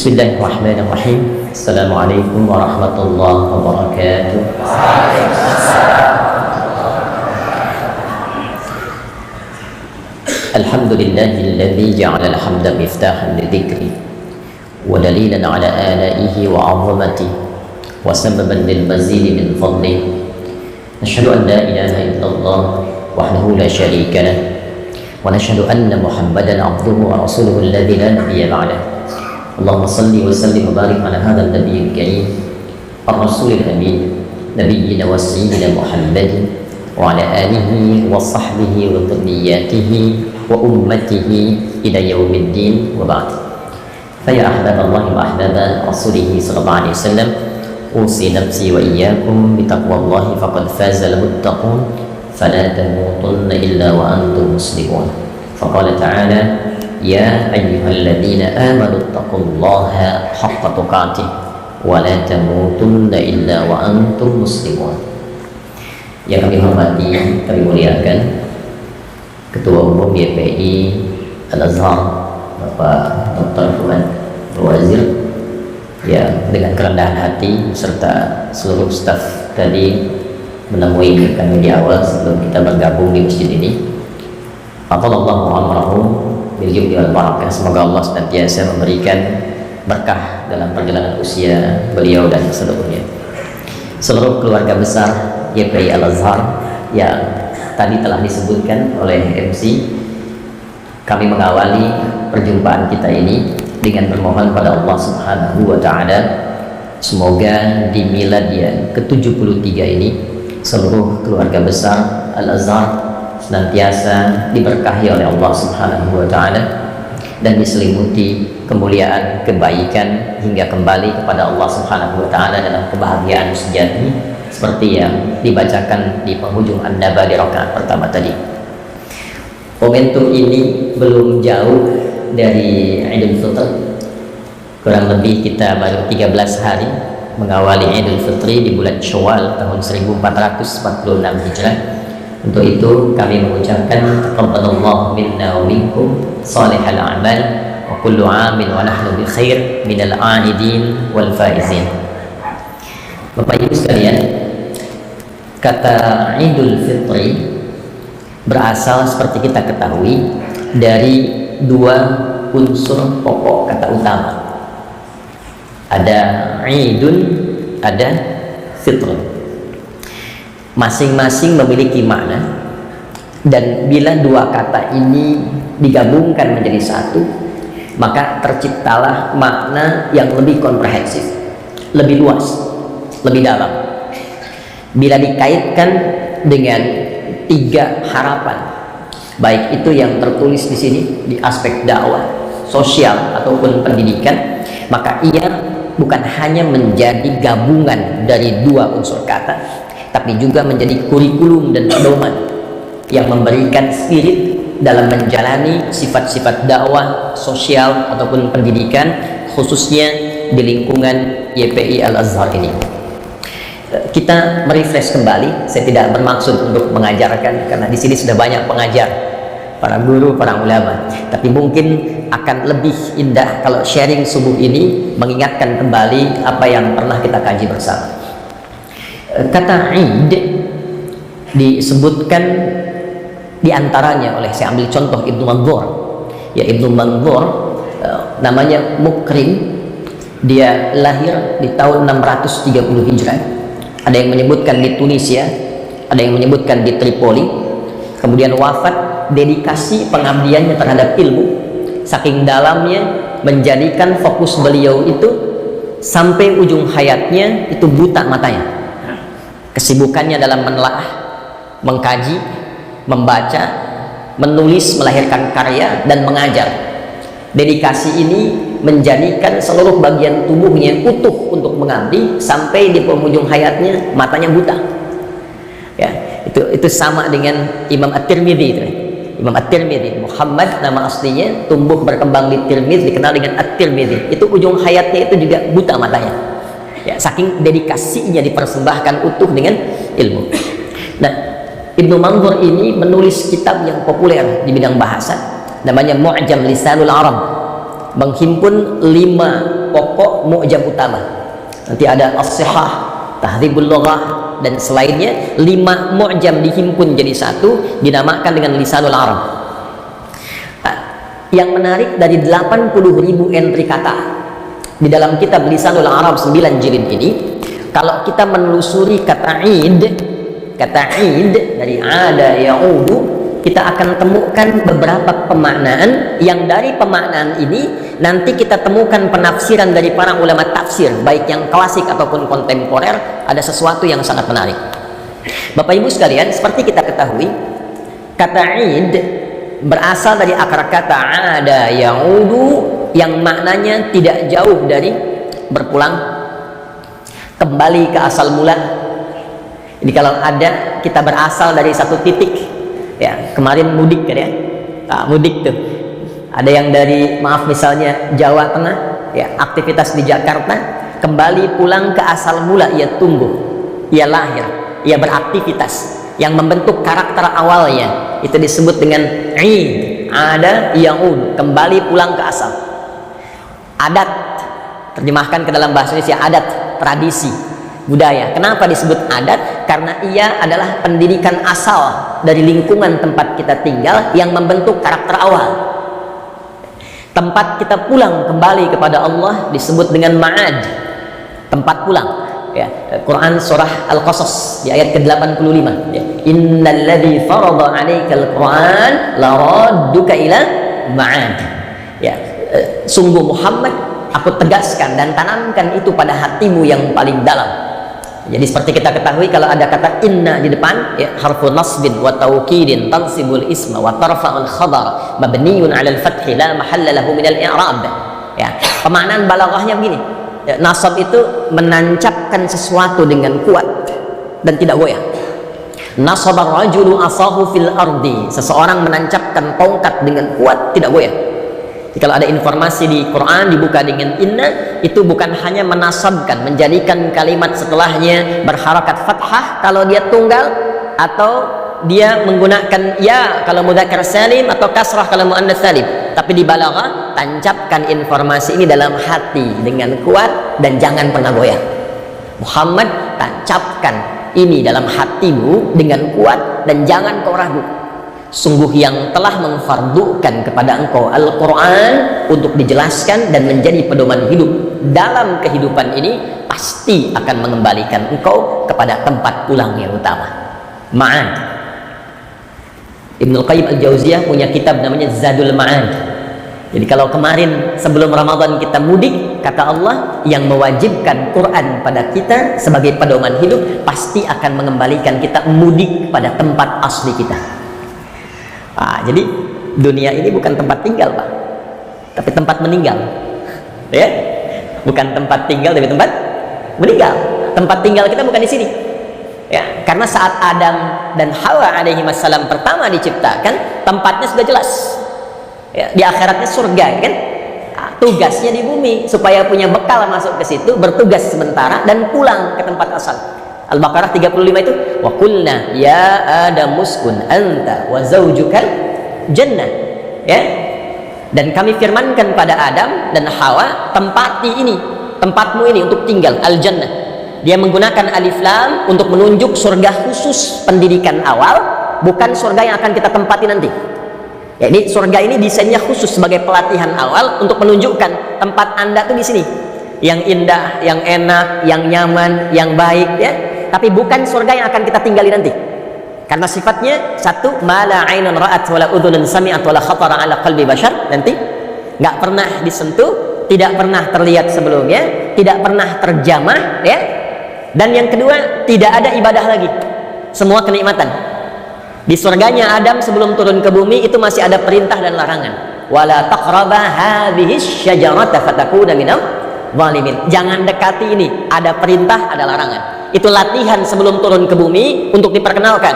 Bismillahirrahmanirrahim. Assalamualaikum warahmatullahi wabarakatuh. Alhamdulillahilladzi ja'ala al-hamda miftahan lidhikri wa dalilan ala alaihi wa 'azamatihi wa sababan lil mazidi min fadlihi. Nashhadu an la ilaha illallah wahdahu la syarika lah wa nashhadu anna Muhammadan 'abduhu wa rasuluhu alladzi la nabiyya ba'dahu. Allahumma salli wa sallim wa barik ala hadzal nabiyil karim ar-rasulil amin nabiyyina wa sayyidina Muhammadin wa ala alihi wa sahbihi wa dhurriyyatihi wa ummatihi ila yaumiddin wa ba'd. Fa ya ahbaballahi wa ahbaba rasulih sallallahu alaihi wasallam, usi nafsi wa iyyakum bi taqwallahi faqad fazal muttaqun fala tamutunna illa wa antum muslimun. Faqala ta'ala ya ayyuhalladzina amanu taqullaha haqqa tuqatih wa la tamutunna illa wa antum muslimun. Yang kami hormati, kami muliakan Ketua Umum YPI Al-Azhar Bapak Dr. Fuad Wazir, yang dengan kerendahan hati serta seluruh staf tadi menemui kami di awal sebelum kita bergabung di masjid ini. Allahu amrahum bil yumni wal barakah. Semoga Allah senantiasa memberikan berkah dalam perjalanan usia beliau dan seluruhnya. Seluruh keluarga besar YPI Al-Azhar yang tadi telah disebutkan oleh MC, kami mengawali perjumpaan kita ini dengan bermohon pada Allah Subhanahu wa Ta'ala, semoga di milad yang ke-73 ini seluruh keluarga besar Al-Azhar senantiasa diberkahi oleh Allah Subhanahu wa Ta'ala dan diselimuti kemuliaan, kebaikan hingga kembali kepada Allah Subhanahu wa Ta'ala dalam kebahagiaan sejati seperti yang dibacakan di penghujung An-Naba di rakaat pertama tadi. Momentum ini belum jauh dari Idul Fitr, kurang lebih kita baru 13 hari mengawali Idul Fitri di bulan Syawal tahun 1446 Hijrah. Untuk itu kami mengucapkan taqabbalallahu minna wa minkum salihal a'mal wa kullu 'amin wa nahnu bi khair minal 'aidin wal faizin. Bapak Ibu sekalian, kata Idul Fitri berasal seperti kita ketahui dari dua unsur pokok kata utama. Ada Idun, ada Fitr. Masing-masing memiliki makna, dan bila dua kata ini digabungkan menjadi satu, maka terciptalah makna yang lebih komprehensif, lebih luas, lebih dalam. Bila dikaitkan dengan tiga harapan, baik itu yang tertulis di sini di aspek dakwah, sosial ataupun pendidikan, maka ia bukan hanya menjadi gabungan dari dua unsur kata, tapi juga menjadi kurikulum dan pedoman yang memberikan spirit dalam menjalani sifat-sifat dakwah, sosial ataupun pendidikan, khususnya di lingkungan YPI Al-Azhar ini. Kita merefresh kembali. Saya tidak bermaksud untuk mengajarkan, karena di sini sudah banyak pengajar, para guru, para ulama. Tapi mungkin akan lebih indah kalau sharing subuh ini mengingatkan kembali apa yang pernah kita kaji bersama. Kata Id disebutkan diantaranya oleh, saya ambil contoh Ibnu Manzur. Ya, Ibnu Manzur namanya Mukrim, dia lahir di tahun 630 Hijrah. Ada yang menyebutkan di Tunisia, ada yang menyebutkan di Tripoli. Kemudian wafat, dedikasi pengabdiannya terhadap ilmu saking dalamnya menjadikan fokus beliau itu sampai ujung hayatnya itu buta matanya. Kesibukannya dalam menelaah, mengkaji, membaca, menulis, melahirkan karya, dan mengajar. Dedikasi ini menjadikan seluruh bagian tubuhnya utuh untuk mengabdi sampai di penghujung hayatnya matanya buta. Ya, itu sama dengan Imam At-Tirmidzi itu. Imam At-Tirmidzi, Muhammad nama aslinya, tumbuh berkembang di Tirmidzi, dikenal dengan At-Tirmidzi. Itu ujung hayatnya itu juga buta matanya. Ya, saking dedikasinya dipersembahkan utuh dengan ilmu. Nah, Ibnu Manzur ini menulis kitab yang populer di bidang bahasa, namanya Mu'jam Lisanul Arab. menghimpun 5 pokok mu'jam utama. Nanti ada as-sihah, tahdhibul lughah, dan selainnya. 5 mu'jam dihimpun jadi satu, dinamakan dengan lisanul Arab. Yang menarik, dari 80.000 entry kata di dalam kitab lisanul Arab 9 jilid ini, kalau kita menelusuri kata id dari ada ya'udu, kita akan temukan beberapa pemaknaan yang dari pemaknaan ini nanti kita temukan penafsiran dari para ulama tafsir, baik yang klasik ataupun kontemporer. Ada sesuatu yang sangat menarik. Bapak Ibu sekalian, seperti kita ketahui, kata id berasal dari akar kata ada ya'udu, yang maknanya tidak jauh dari berpulang, kembali ke asal mula. Jadi kalau ada, kita berasal dari satu titik. Ya, kemarin mudik kan ya, mudik tuh. Ada yang dari, maaf misalnya Jawa Tengah, ya, aktivitas di Jakarta, kembali pulang ke asal mula, ia tumbuh, ia lahir, ia beraktivitas, yang membentuk karakter awalnya itu disebut dengan id, ada ya'ud, kembali pulang ke asal. Adat, terjemahkan ke dalam bahasa Indonesia, adat, tradisi, budaya. Kenapa disebut adat? Karena ia adalah pendidikan asal dari lingkungan tempat kita tinggal yang membentuk karakter awal. Tempat kita pulang kembali kepada Allah disebut dengan ma'ad, tempat pulang. Ya, Quran surah Al-Qasas di ayat ke-85. Ya. Innalladzi farada 'alaikal Qur'an laradduka ila ma'ad. Ya, sungguh Muhammad, aku tegaskan dan tanamkan itu pada hatimu yang paling dalam. Jadi seperti kita ketahui, kalau ada kata inna di depan, ya, harfu nasbin wa taukidin tansibul isma wa tarfa'ul khabar mabniun 'alal fathi la mahalla lahu minal i'rab. Ya, pemaknaan balaghahnya begini. Ya, nasab itu menancapkan sesuatu dengan kuat dan tidak goyah. Nasabar rajulu asahu fil ardi, seseorang menancapkan tongkat dengan kuat, tidak goyah. Jadi kalau ada informasi di Quran dibuka dengan inna, itu bukan hanya menasabkan, menjadikan kalimat setelahnya berharakat fathah kalau dia tunggal, atau dia menggunakan ya kalau mudzakkar salim, atau kasrah kalau muannats salim. Tapi di balaghah, tancapkan informasi ini dalam hati dengan kuat dan jangan pernah goyah. Muhammad, tancapkan ini dalam hatimu dengan kuat dan jangan kau ragu. Sungguh yang telah memfardukan kepada engkau Al-Quran untuk dijelaskan dan menjadi pedoman hidup dalam kehidupan ini, pasti akan mengembalikan engkau kepada tempat pulang yang utama, Ma'ad. Ibnu Qayyim Al-Jauziyah punya kitab namanya Zadul Ma'ad. Jadi kalau kemarin sebelum Ramadan kita mudik, kata Allah, yang mewajibkan Quran pada kita sebagai pedoman hidup pasti akan mengembalikan kita mudik pada tempat asli kita. Jadi dunia ini bukan tempat tinggal, Pak, tapi tempat meninggal. Ya, bukan tempat tinggal tapi tempat meninggal. Tempat tinggal kita bukan di sini. Ya, karena saat Adam dan Hawa alaihi wassalam pertama diciptakan, tempatnya sudah jelas. Ya, di akhiratnya surga, kan? Tugasnya di bumi supaya punya bekal masuk ke situ, bertugas sementara dan pulang ke tempat asal. Al-Baqarah 35 itu, wa qulna ya Adam uskun anta wa zaujukal jannah. Ya. Dan kami firmankan pada Adam dan Hawa, tempati ini, tempatmu ini untuk tinggal, al-jannah. Dia menggunakan alif lam untuk menunjuk surga khusus pendidikan awal, bukan surga yang akan kita tempati nanti. Jadi surga ini desainnya khusus sebagai pelatihan awal untuk menunjukkan tempat Anda tuh di sini. Yang indah, yang enak, yang nyaman, yang baik, ya. Tapi bukan surga yang akan kita tinggali nanti. Karena sifatnya satu, mala ainun ra'at wala udhunun sami'at wala khatara ala qalbi bashar, nanti nggak pernah disentuh, tidak pernah terlihat sebelumnya, tidak pernah terjamah, ya. Dan yang kedua, tidak ada ibadah lagi. Semua kenikmatan. Di surganya Adam sebelum turun ke bumi itu masih ada perintah dan larangan. Wala taqraba hadhihi syajarata fatakuna minal zalimin. Jangan dekati ini, ada perintah, ada larangan. Itu latihan sebelum turun ke bumi untuk diperkenalkan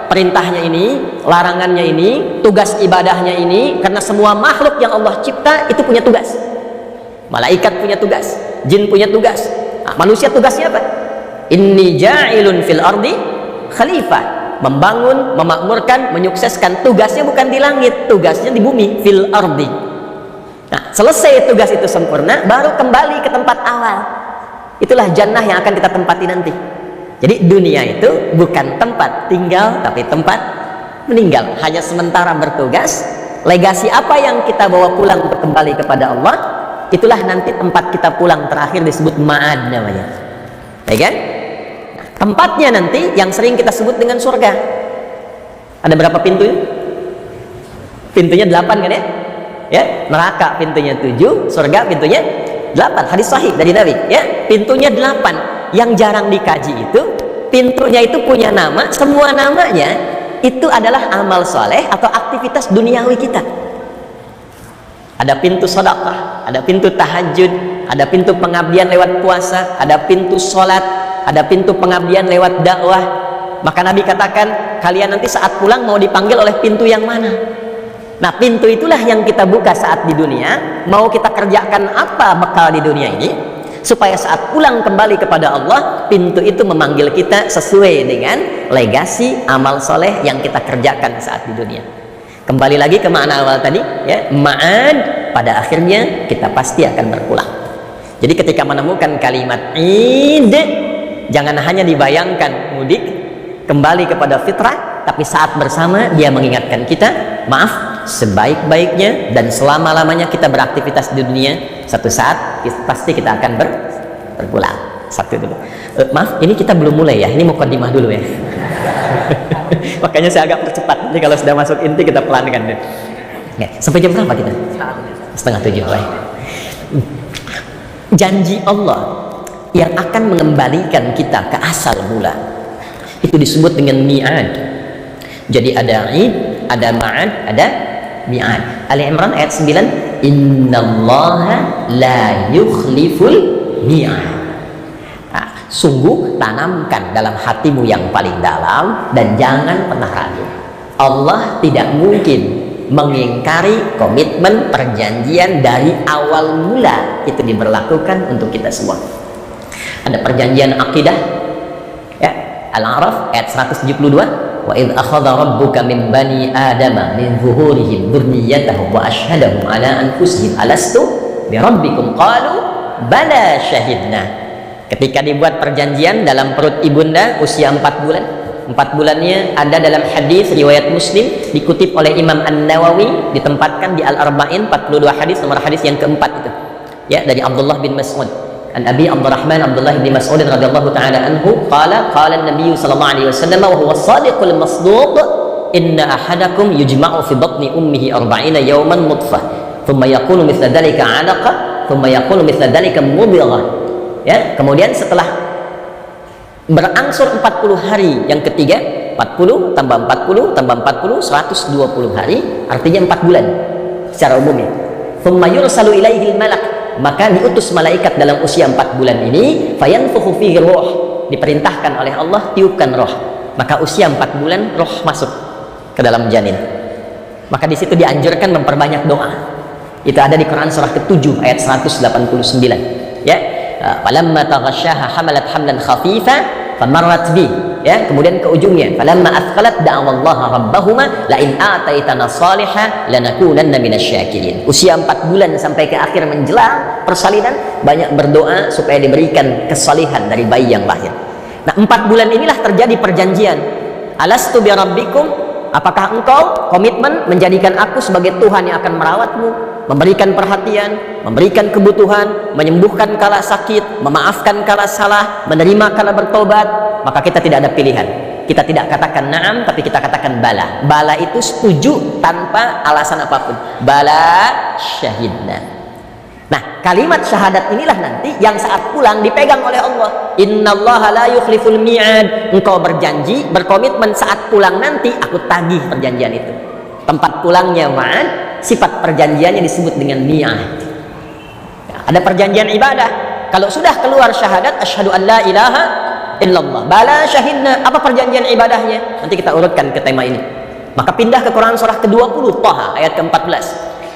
perintahnya ini, larangannya ini, tugas ibadahnya ini. Karena semua makhluk yang Allah cipta itu punya tugas. Malaikat punya tugas, jin punya tugas. Manusia tugasnya apa? Inni ja'ilun fil ardi khalifah. Membangun, memakmurkan, menyukseskan. Tugasnya bukan di langit, tugasnya di bumi, fil ardi. Nah, selesai tugas itu sempurna, baru kembali ke tempat awal. Itulah jannah yang akan kita tempati nanti. Jadi dunia itu bukan tempat tinggal, tapi tempat meninggal. Hanya sementara bertugas. Legasi apa yang kita bawa pulang untuk kembali kepada Allah, itulah nanti tempat kita pulang terakhir, disebut ma'ad namanya. Ya kan? Tempatnya nanti yang sering kita sebut dengan surga. Ada berapa pintu? Pintunya 8 kan ya? Ya, neraka pintunya 7, surga pintunya 8. Hadis sahih dari Nabi, ya. Pintunya 8. Yang jarang dikaji itu, pintunya itu punya nama, semua namanya itu adalah amal soleh atau aktivitas duniawi kita. Ada pintu sedekah, ada pintu tahajud, ada pintu pengabdian lewat puasa, ada pintu sholat, ada pintu pengabdian lewat dakwah. Maka Nabi katakan, kalian nanti saat pulang mau dipanggil oleh pintu yang mana? Nah, pintu itulah yang kita buka saat di dunia. Mau kita kerjakan apa bekal di dunia ini, supaya saat pulang kembali kepada Allah, pintu itu memanggil kita sesuai dengan legasi amal soleh yang kita kerjakan saat di dunia. Kembali lagi ke makna awal tadi, ya, ma'ad, pada akhirnya kita pasti akan berpulang. Jadi ketika menemukan kalimat id, jangan hanya dibayangkan mudik kembali kepada fitrah, tapi saat bersama dia mengingatkan kita, maaf, sebaik-baiknya dan selama-lamanya kita beraktivitas di dunia, satu saat pasti kita akan berpulang. Satu dulu. Maaf, ini kita belum mulai ya, ini mukadimah dulu ya. Makanya saya agak percepat, nanti kalau sudah masuk inti kita pelankan. Ya, sampai jam berapa kita? 6:30. Baik. Janji Allah yang akan mengembalikan kita ke asal mula, itu disebut dengan mi'ad. Jadi ada id, ada ma'ad, ada mi'ad. Ali Imran ayat 9, innallaha la yukhliful mi'ad. Nah, sungguh tanamkan dalam hatimu yang paling dalam dan jangan pernah ragu. Allah tidak mungkin mengingkari komitmen perjanjian dari awal mula. Itu diberlakukan untuk kita semua. Ada perjanjian akidah, ya, Al-A'raf ayat 172, wa idh akhadha rabbuka min bani adama min zuhurihim dzurriyyatahum wa ashhadahum ala anfusihim alastu bi rabbikum qalu bala syahidna. Ketika dibuat perjanjian dalam perut ibunda usia 4 bulan. 4 bulannya ada dalam hadis riwayat Muslim, dikutip oleh Imam An-Nawawi, ditempatkan di Al-Arba'in, 42 hadis, nomor hadis yang keempat itu, ya, dari Abdullah bin Mas'ud. An Abi Abdurrahman Abdullah bin Mas'ud radhiyallahu ta'ala anhu qala an-nabiy sallallahu alaihi wasallam wa huwa as-sadiqul masduq inna ahadakum yujma'u fi batni ummihi 40 yawman nutfah thumma yakunu mithla dhalika 'alaqa thumma yakunu mithla dhalika mudghah. Ya, kemudian setelah berangsur 40 hari yang ketiga, 40 tambah 40 tambah 40 120 hari, artinya 4 bulan secara umumnya. Thumma yursalu ilaihi al-malak, maka diutus malaikat dalam usia 4 bulan ini, fayanfukhu fihi ruh, diperintahkan oleh Allah tiupkan roh. Maka usia 4 bulan roh masuk ke dalam janin. Maka di situ dianjurkan memperbanyak doa. Itu ada di Quran surah ke-7 ayat 189. Ya, falamma taghasyaha hamalat hamlan khafifa famarrat bi, ya, kemudian ke ujungnya falamma athqalat da'awallaha rabbahuma la in ataitana salihah lanakunanna minasyakirin. Usia 4 bulan sampai ke akhir menjelang persalinan banyak berdoa supaya diberikan kesalihan dari bayi yang lahir. Nah, 4 bulan inilah terjadi perjanjian. Alastu bi rabbikum, apakah engkau komitmen menjadikan aku sebagai Tuhan yang akan merawatmu, memberikan perhatian, memberikan kebutuhan, menyembuhkan kala sakit, memaafkan kala salah, menerima kala bertobat? Maka kita tidak ada pilihan. Kita tidak katakan na'am, tapi kita katakan bala. Bala itu setuju tanpa alasan apapun. Bala syahidna. Nah, kalimat syahadat inilah nanti yang saat pulang dipegang oleh Allah. Innallaha la yukhliful mi'ad. Engkau berjanji, berkomitmen saat pulang nanti aku tagih perjanjian itu. Tempat pulangnya ma'ad, sifat perjanjiannya disebut dengan mi'ad. Ya, ada perjanjian ibadah. Kalau sudah keluar syahadat asyhadu an la ilaha illallah, bala syahidna, apa perjanjian ibadahnya? Nanti kita urutkan ke tema ini. Maka pindah ke Quran surah ke-20 Thaha ayat ke-14.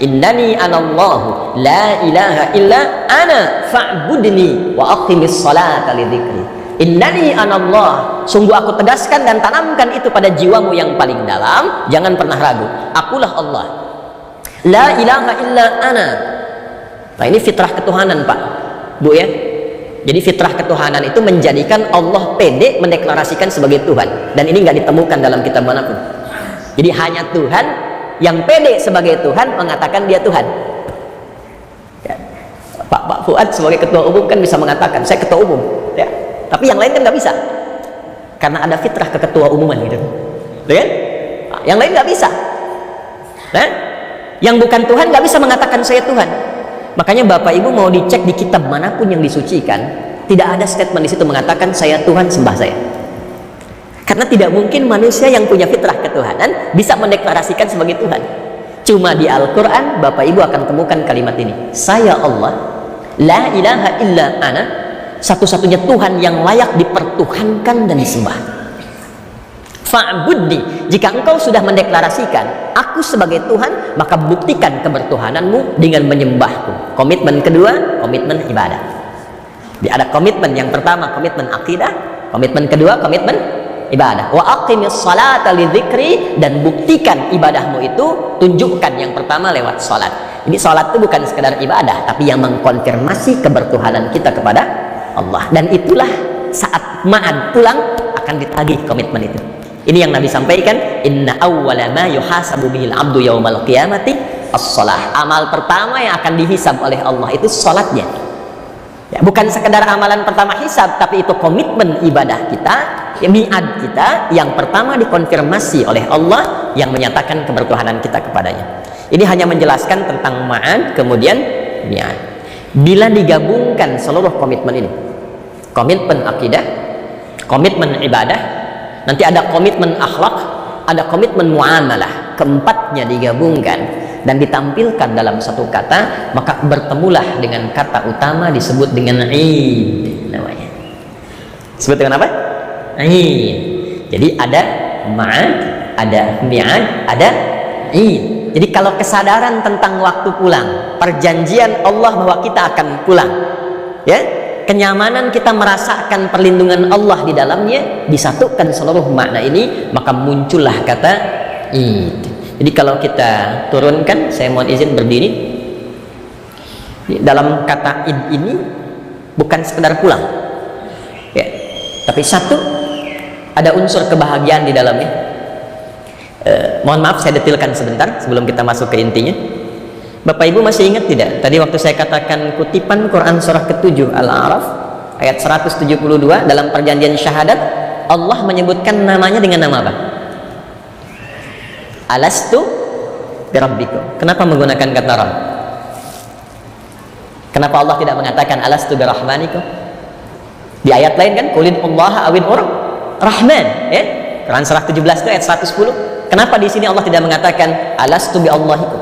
Innani anallahu la ilaha illa ana fa'budni wa aqimis salata li dzikri. Innani anallah, sungguh aku tegaskan dan tanamkan itu pada jiwamu yang paling dalam, jangan pernah ragu, akulah Allah. La ilaha illa ana, Nah, ini fitrah ketuhanan, Pak, Bu ya. Jadi fitrah ketuhanan itu menjadikan Allah pede mendeklarasikan sebagai Tuhan, dan ini nggak ditemukan dalam kitab manapun. Jadi hanya Tuhan yang pede sebagai Tuhan mengatakan dia Tuhan. Ya. Pak Fuad sebagai ketua umum kan bisa mengatakan saya ketua umum, ya. Tapi yang lain kan nggak bisa, karena ada fitrah keketua umuman gitu, kan? Yang lain nggak bisa. Nah, yang bukan Tuhan nggak bisa mengatakan saya Tuhan. Makanya Bapak Ibu mau dicek di kitab manapun yang disucikan, tidak ada statement di situ mengatakan saya Tuhan, sembah saya. Karena tidak mungkin manusia yang punya fitrah ketuhanan bisa mendeklarasikan sebagai Tuhan. Cuma di Al-Quran Bapak Ibu akan temukan kalimat ini, saya Allah, la ilaha illa ana, satu-satunya Tuhan yang layak dipertuhankan dan disembah. Fa'budni, jika engkau sudah mendeklarasikan aku sebagai Tuhan, maka buktikan kebertuhananmu dengan menyembahku. Komitmen kedua, komitmen ibadah. Ada komitmen yang pertama, komitmen akidah. Komitmen kedua, komitmen ibadah. Wa aqimis salata lidzikri, dan buktikan ibadahmu itu, tunjukkan yang pertama lewat salat. Ini salat itu bukan sekedar ibadah, tapi yang mengkonfirmasi kebertuhanan kita kepada Allah. Dan itulah saat ma'ad pulang akan ditagih komitmen itu. Ini yang Nabi sampaikan, inna awwala ma yuhasabu bihil abdu yaumal qiyamati as-shalah. Amal pertama yang akan dihisab oleh Allah itu salatnya. Ya, bukan sekedar amalan pertama hisab, tapi itu komitmen ibadah kita, mi'ad kita yang pertama dikonfirmasi oleh Allah yang menyatakan kebertuhanan kita kepadanya. Ini hanya menjelaskan tentang ma'ad, kemudian mi'ad. Bila digabungkan seluruh komitmen ini, komitmen akidah, komitmen ibadah, nanti ada komitmen akhlak, ada komitmen muamalah, keempatnya digabungkan dan ditampilkan dalam satu kata, maka bertemulah dengan kata utama disebut dengan Id namanya. Disebut dengan apa? Id. Jadi ada ma'ad, ada mi'ad, ada Id. Jadi kalau kesadaran tentang waktu pulang, perjanjian Allah bahwa kita akan pulang, ya, kenyamanan kita merasakan perlindungan Allah di dalamnya, disatukan seluruh makna ini, maka muncullah kata Id. Jadi kalau kita turunkan, saya mohon izin berdiri. Dalam kata Id ini bukan sekedar pulang, ya, tapi satu, ada unsur kebahagiaan di dalamnya. Mohon maaf saya detilkan sebentar sebelum kita masuk ke intinya. Bapak Ibu masih ingat tidak? Tadi waktu saya katakan kutipan Quran surah ke-7 Al-A'raf ayat 172 dalam perjanjian syahadat, Allah menyebutkan namanya dengan nama apa? Alastu birabbikum. Kenapa menggunakan kata Rabb? Kenapa Allah tidak mengatakan alastu birahmanikum? Di ayat lain kan, qulin Allah awin rahman, ya? Quran surah 17 itu ayat 110. Kenapa di sini Allah tidak mengatakan alastu bi Allahikum,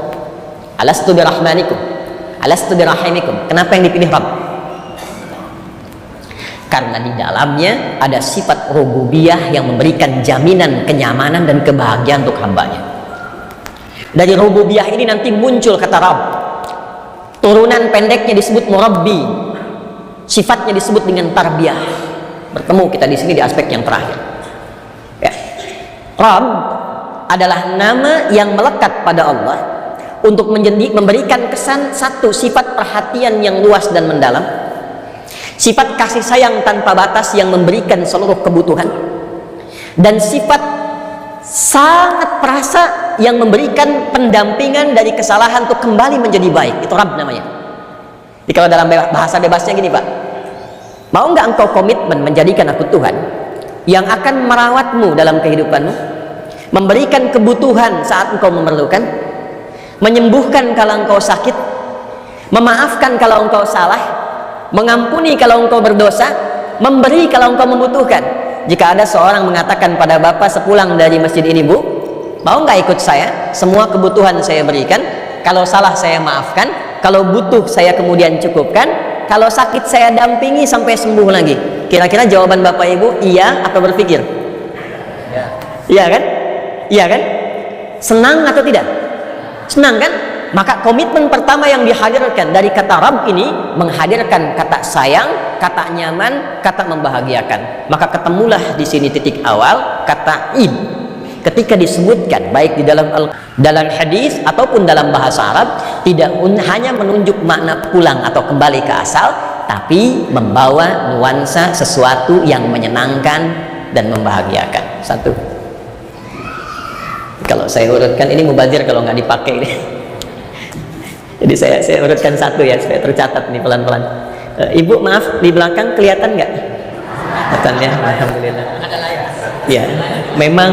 alastu bi rahmanikum, alastu bi rahimikum? Kenapa yang dipilih Rabb? Karena di dalamnya ada sifat rububiyah yang memberikan jaminan kenyamanan dan kebahagiaan untuk hambanya. Dari rububiyah ini nanti muncul kata Rabb. Turunan pendeknya disebut murabbi, sifatnya disebut dengan tarbiyah. Bertemu kita di sini di aspek yang terakhir, ya. Rabb adalah nama yang melekat pada Allah untuk memberikan kesan satu, sifat perhatian yang luas dan mendalam, sifat kasih sayang tanpa batas yang memberikan seluruh kebutuhan, dan sifat sangat perasa yang memberikan pendampingan dari kesalahan untuk kembali menjadi baik. Itu Rabb namanya. Jadi kalau dalam bahasa bebasnya gini, Pak, mau nggak engkau komitmen menjadikan aku Tuhan yang akan merawatmu dalam kehidupanmu, memberikan kebutuhan saat engkau memerlukan, menyembuhkan kalau engkau sakit, memaafkan kalau engkau salah, mengampuni kalau engkau berdosa, memberi kalau engkau membutuhkan. Jika ada seorang mengatakan pada Bapak sepulang dari masjid ini, Bu, mau nggak ikut saya? Semua kebutuhan saya berikan, kalau salah saya maafkan, kalau butuh saya kemudian cukupkan, kalau sakit saya dampingi sampai sembuh lagi. Kira-kira jawaban Bapak Ibu iya atau berpikir? Iya kan? Iya kan? Senang atau tidak? Senang kan? Maka komitmen pertama yang dihadirkan dari kata Rabb ini menghadirkan kata sayang, kata nyaman, kata membahagiakan. Maka ketemulah di sini titik awal kata Id. ketika disebutkan baik di dalam hadis ataupun dalam bahasa Arab, tidak hanya menunjuk makna pulang atau kembali ke asal, tapi membawa nuansa sesuatu yang menyenangkan dan membahagiakan. Satu. Kalau saya urutkan ini mubazir kalau nggak dipakai. Jadi saya urutkan satu ya supaya tercatat nih pelan-pelan. Ibu maaf, di belakang kelihatan nggak? Kelihatan ya, alhamdulillah. Ada layar. Ya, memang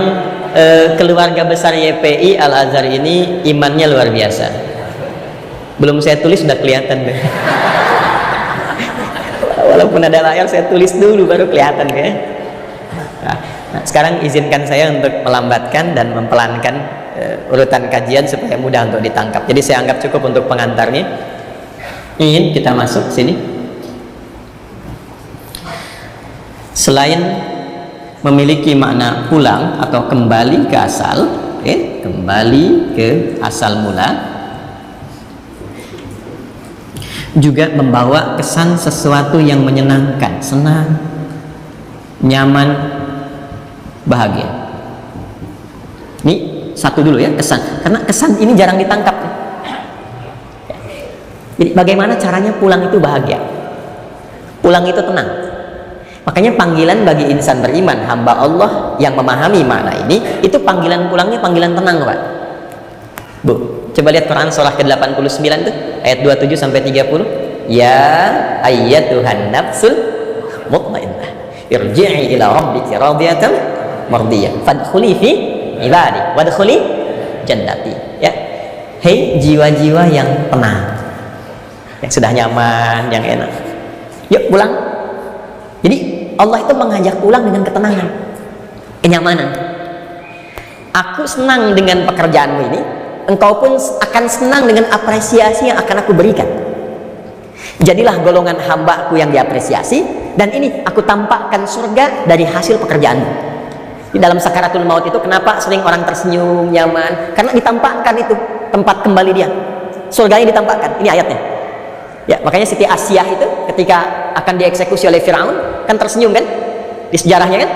keluarga besar YPI Al Azhar ini imannya luar biasa. Belum saya tulis sudah kelihatan deh. Walaupun ada layar saya tulis dulu baru kelihatan ya. Nah, sekarang izinkan saya untuk melambatkan dan mempelankan urutan kajian supaya mudah untuk ditangkap. Jadi saya anggap cukup untuk pengantarnya. Ingin kita masuk sini. Selain memiliki makna pulang atau kembali ke asal, kembali ke asal mula, juga membawa kesan sesuatu yang menyenangkan, senang, nyaman, bahagia. Ini satu dulu ya, kesan. Karena kesan ini jarang ditangkap. Jadi bagaimana caranya pulang itu bahagia? Pulang itu tenang. Makanya panggilan bagi insan beriman, hamba Allah yang memahami makna ini, itu panggilan pulangnya panggilan tenang, Pak. Bu, coba lihat Quran surah ke-89 tuh, ayat 27 sampai 30. Ya ayyatuhan nafsul mutmainnah, irji'i ila rabbiki radiyatan mardiyah, fadkhuli fi ibadi wadkhuli jannati. Ya. Hei jiwa-jiwa yang tenang, yang sudah nyaman, yang enak. Yuk pulang. Jadi Allah itu mengajak pulang dengan ketenangan, kenyamanan. Aku senang dengan pekerjaanmu ini, engkau pun akan senang dengan apresiasi yang akan aku berikan. Jadilah golongan hambaku yang diapresiasi, dan ini aku tampakkan surga dari hasil pekerjaanmu. Di dalam sakaratul maut itu kenapa sering orang tersenyum, nyaman? Karena ditampakkan itu tempat kembali dia. Surganya ditampakkan. Ini ayatnya. Ya, makanya Siti Asyah itu ketika akan dieksekusi oleh Firaun kan tersenyum kan? Di sejarahnya kan?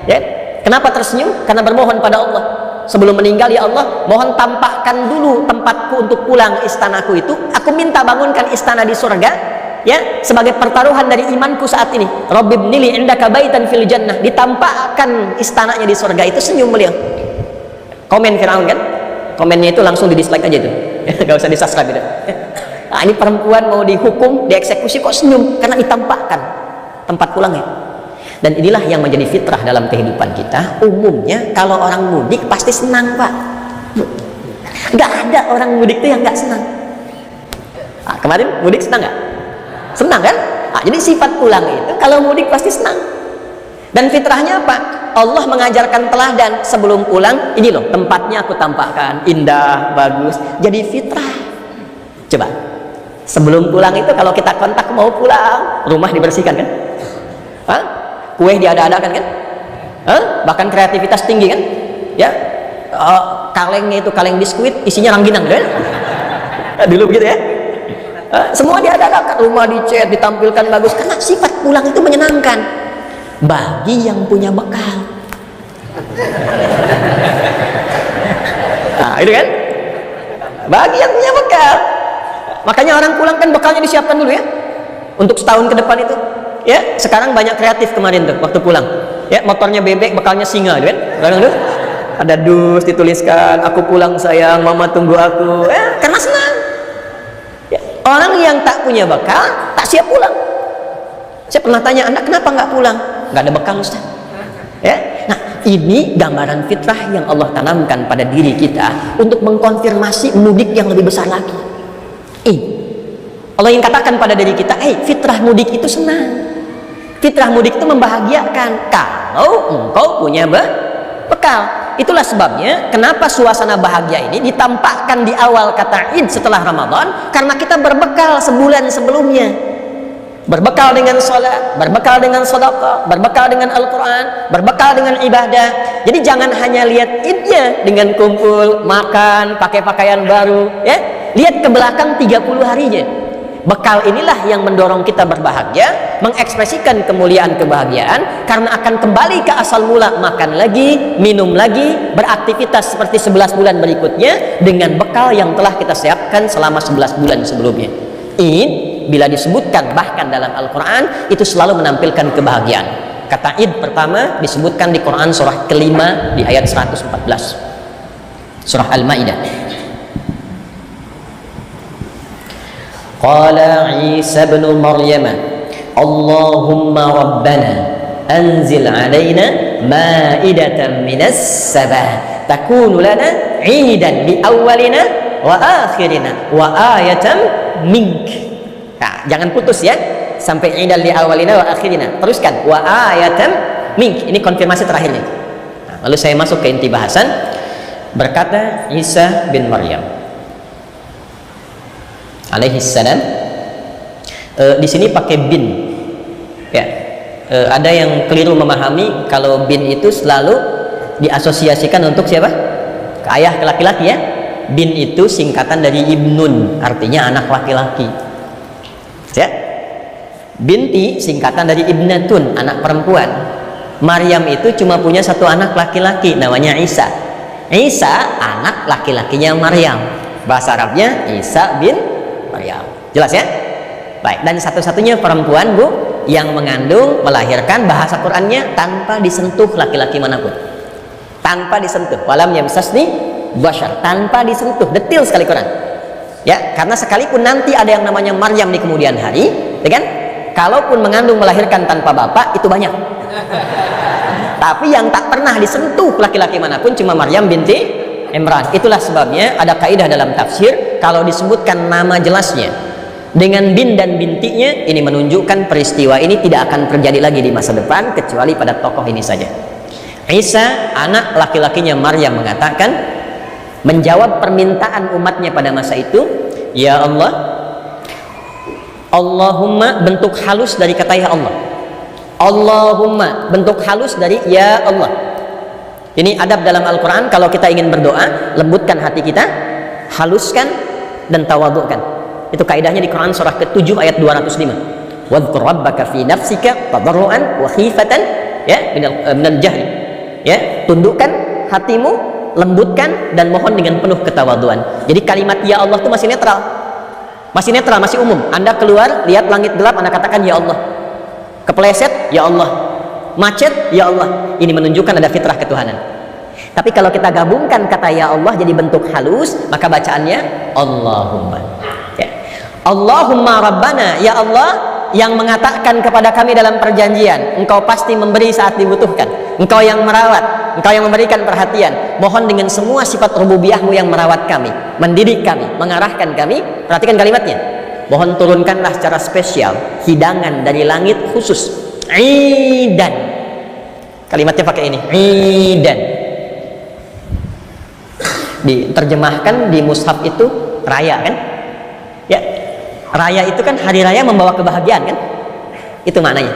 Ya. Kenapa tersenyum? Karena bermohon pada Allah. Sebelum meninggal, ya Allah, mohon tampakkan dulu tempatku untuk pulang istanaku itu. Aku minta bangunkan istana di surga, ya, sebagai pertaruhan dari imanku saat ini. Rabbibnili indaka baitan fil jannah. Ditampakkan istananya di surga itu, senyum beliau. Komen Firaun kan? Komennya itu langsung di dislike aja itu. Gak usah di-subscribe itu. Nah, ini perempuan mau dihukum, dieksekusi kok senyum? Karena ditampakkan tempat pulangnya. Dan inilah yang menjadi fitrah dalam kehidupan kita. Umumnya kalau orang mudik pasti senang, Pak. Nggak ada orang mudik itu yang nggak senang. Nah, kemarin mudik senang nggak? Senang kan? Nah, jadi sifat pulang itu kalau mudik pasti senang. Dan fitrahnya apa? Allah mengajarkan teladan sebelum pulang. Ini loh tempatnya aku tampakkan, indah, bagus. Jadi fitrah. Coba. Sebelum pulang itu kalau kita kontak mau pulang, rumah dibersihkan kan? Hah? Kue diada-adakan kan? Hah? Bahkan kreativitas tinggi kan? Ya, kalengnya itu kaleng biskuit, isinya rangginang kan? Dulu begitu ya? Semua diada-adakan, rumah dicat, ditampilkan bagus karena sifat pulang itu menyenangkan bagi yang punya bekal. Nah, itu kan? Bagi yang punya bekal. Makanya orang pulang kan bekalnya disiapkan dulu ya untuk setahun ke depan itu. Ya, sekarang banyak kreatif kemarin tuh waktu pulang. Ya, motornya bebek, bekalnya singa, kan? Orang tuh ada dus dituliskan, aku pulang sayang, mama tunggu aku. Karena senang. Ya, orang yang tak punya bekal tak siap pulang. Saya pernah tanya, Anda kenapa nggak pulang? Nggak ada bekal, Ustaz. Ya, nah ini gambaran fitrah yang Allah tanamkan pada diri kita untuk mengkonfirmasi mudik yang lebih besar lagi. Allah ingin katakan pada diri kita, fitrah mudik itu senang. Fitrah mudik itu membahagiakan kalau engkau punya bekal. Itulah sebabnya kenapa suasana bahagia ini ditampakkan di awal kata Id setelah Ramadan, karena kita berbekal sebulan sebelumnya. Berbekal dengan sholat, berbekal dengan sedekah, berbekal dengan Al-Quran, berbekal dengan ibadah. Jadi jangan hanya lihat Idnya dengan kumpul, makan, pakai pakaian baru, ya. Lihat ke belakang 30 harinya. Bekal inilah yang mendorong kita berbahagia, mengekspresikan kemuliaan kebahagiaan, karena akan kembali ke asal mula, makan lagi, minum lagi, beraktivitas seperti 11 bulan berikutnya dengan bekal yang telah kita siapkan selama 11 bulan sebelumnya. Id bila disebutkan bahkan dalam Al-Quran itu selalu menampilkan kebahagiaan. Kata Id pertama disebutkan di Quran surah kelima di ayat 114, surah Al-Ma'idah. Qala Isa ibn Maryam Allahumma rabbana anzil alaina ma'idatan minas sabah takunu lana 'idan li awwalina wa akhirina wa ayatan mink. Nah, jangan putus ya sampai 'idan li awwalina wa akhirina, teruskan wa ayatan mink. Ini konfirmasi terakhirnya. Nah, lalu saya masuk ke inti bahasan. Berkata Isa bin Maryam alaihi salam, di sini pakai bin ya. Ada yang keliru memahami kalau bin itu selalu diasosiasikan untuk siapa? Ke ayah, ke laki-laki ya. Bin itu singkatan dari ibnun, artinya anak laki-laki ya. Binti singkatan dari ibnatun, anak perempuan. Maryam itu cuma punya satu anak laki-laki, namanya Isa. Isa anak laki-lakinya Maryam, bahasa Arabnya Isa bin Maryam. Jelas ya? Baik, dan satu-satunya perempuan Bu yang mengandung, melahirkan, bahasa Qur'annya tanpa disentuh laki-laki manapun. Tanpa disentuh. Walam yamsasni bashar, tanpa disentuh. Detil sekali Quran. Ya, karena sekalipun nanti ada yang namanya Maryam di kemudian hari, ya kan? Kalaupun mengandung, melahirkan tanpa bapak itu banyak. Tapi yang tak pernah disentuh laki-laki manapun cuma Maryam binti Imran. Itulah sebabnya ada kaidah dalam tafsir, kalau disebutkan nama jelasnya dengan bin dan bintinya, ini menunjukkan peristiwa ini tidak akan terjadi lagi di masa depan kecuali pada tokoh ini saja. Isa anak laki-lakinya Maryam mengatakan, menjawab permintaan umatnya pada masa itu, ya Allah, Allahumma, bentuk halus dari kata ya Allah. Allahumma, bentuk halus dari ya Allah. Ini adab dalam Al-Quran. Kalau kita ingin berdoa, lembutkan hati kita, haluskan dan tawadhu'kan. Itu kaidahnya di Quran surah ke-7 ayat 205. Wadhkur rabbaka fi nafsika tadarruan wa khifatan ya minal jahri. Ya, tundukkan hatimu, lembutkan dan mohon dengan penuh ketawadhuan. Jadi kalimat ya Allah itu masih netral. Masih netral, masih umum. Anda keluar, lihat langit gelap, Anda katakan ya Allah. Kepleset, ya Allah. Macet, ya Allah. Ini menunjukkan ada fitrah ketuhanan. Tapi kalau kita gabungkan kata ya Allah jadi bentuk halus, maka bacaannya Allahumma ya. Allahumma Rabbana, ya Allah yang mengatakan kepada kami dalam perjanjian, Engkau pasti memberi saat dibutuhkan, Engkau yang merawat, Engkau yang memberikan perhatian. Mohon dengan semua sifat rububiyahmu yang merawat kami, mendidik kami, mengarahkan kami. Perhatikan kalimatnya, mohon turunkanlah secara spesial hidangan dari langit khusus, Idan. Kalimatnya pakai ini, Idan. Diterjemahkan di mushaf itu raya kan? Ya, raya itu kan hari raya membawa kebahagiaan kan? Itu maknanya.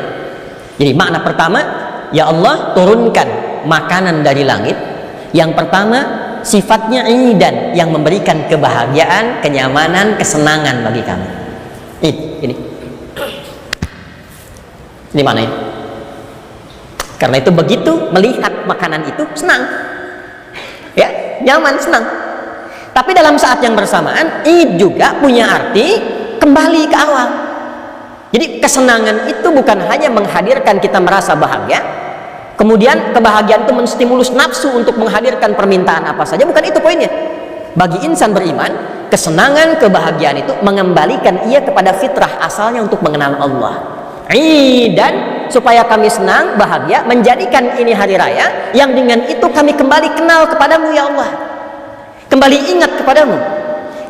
Jadi makna pertama, ya Allah turunkan makanan dari langit. Yang pertama sifatnya Idan, yang memberikan kebahagiaan, kenyamanan, kesenangan bagi kami. Ini maknanya. Karena itu begitu melihat makanan itu senang, ya nyaman, senang. Tapi dalam saat yang bersamaan, Id juga punya arti kembali ke awal. Jadi kesenangan itu bukan hanya menghadirkan kita merasa bahagia, kemudian kebahagiaan itu menstimulus nafsu untuk menghadirkan permintaan apa saja, bukan itu poinnya. Bagi insan beriman, kesenangan, kebahagiaan itu mengembalikan ia kepada fitrah asalnya untuk mengenal Allah. Idan, supaya kami senang, bahagia, menjadikan ini hari raya yang dengan itu kami kembali kenal kepadamu ya Allah, kembali ingat kepadamu.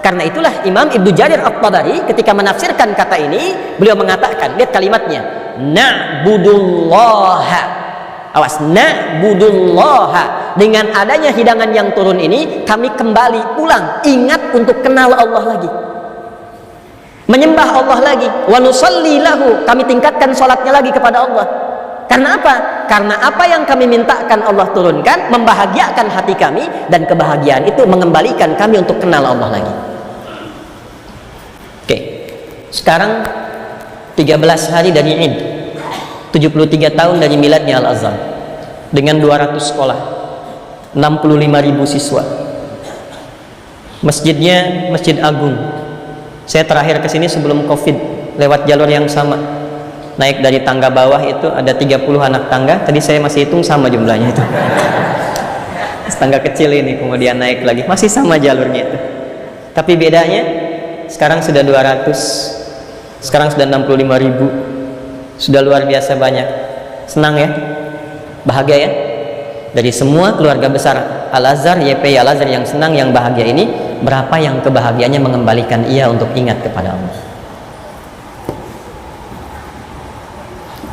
Karena itulah Imam Ibnu Jarir At-Tabari ketika menafsirkan kata ini, beliau mengatakan, lihat kalimatnya, na'budullaha, awas, na'budullaha, dengan adanya hidangan yang turun ini kami kembali pulang, ingat untuk kenal Allah lagi, menyembah Allah lagi, wa nusalli lahu, kami tingkatkan salatnya lagi kepada Allah. Karena apa? Karena apa yang kami mintakan Allah turunkan membahagiakan hati kami, dan kebahagiaan itu mengembalikan kami untuk kenal Allah lagi. Oke. Sekarang 13 hari dari Id, 73 tahun dari miladnya Al-Azhar, dengan 200 sekolah, 65.000 siswa. Masjidnya Masjid Agung. Saya terakhir ke sini sebelum Covid, lewat jalur yang sama. Naik dari tangga bawah itu ada 30 anak tangga. Tadi saya masih hitung sama jumlahnya itu. Tangga kecil ini kemudian naik lagi, masih sama jalurnya itu. Tapi bedanya sekarang sudah 200, sekarang sudah 65.000, sudah luar biasa banyak. Senang ya, bahagia ya. Dari semua keluarga besar Al-Azhar, YPI Al-Azhar yang senang, yang bahagia ini, berapa yang kebahagiaannya mengembalikan ia untuk ingat kepada Allah?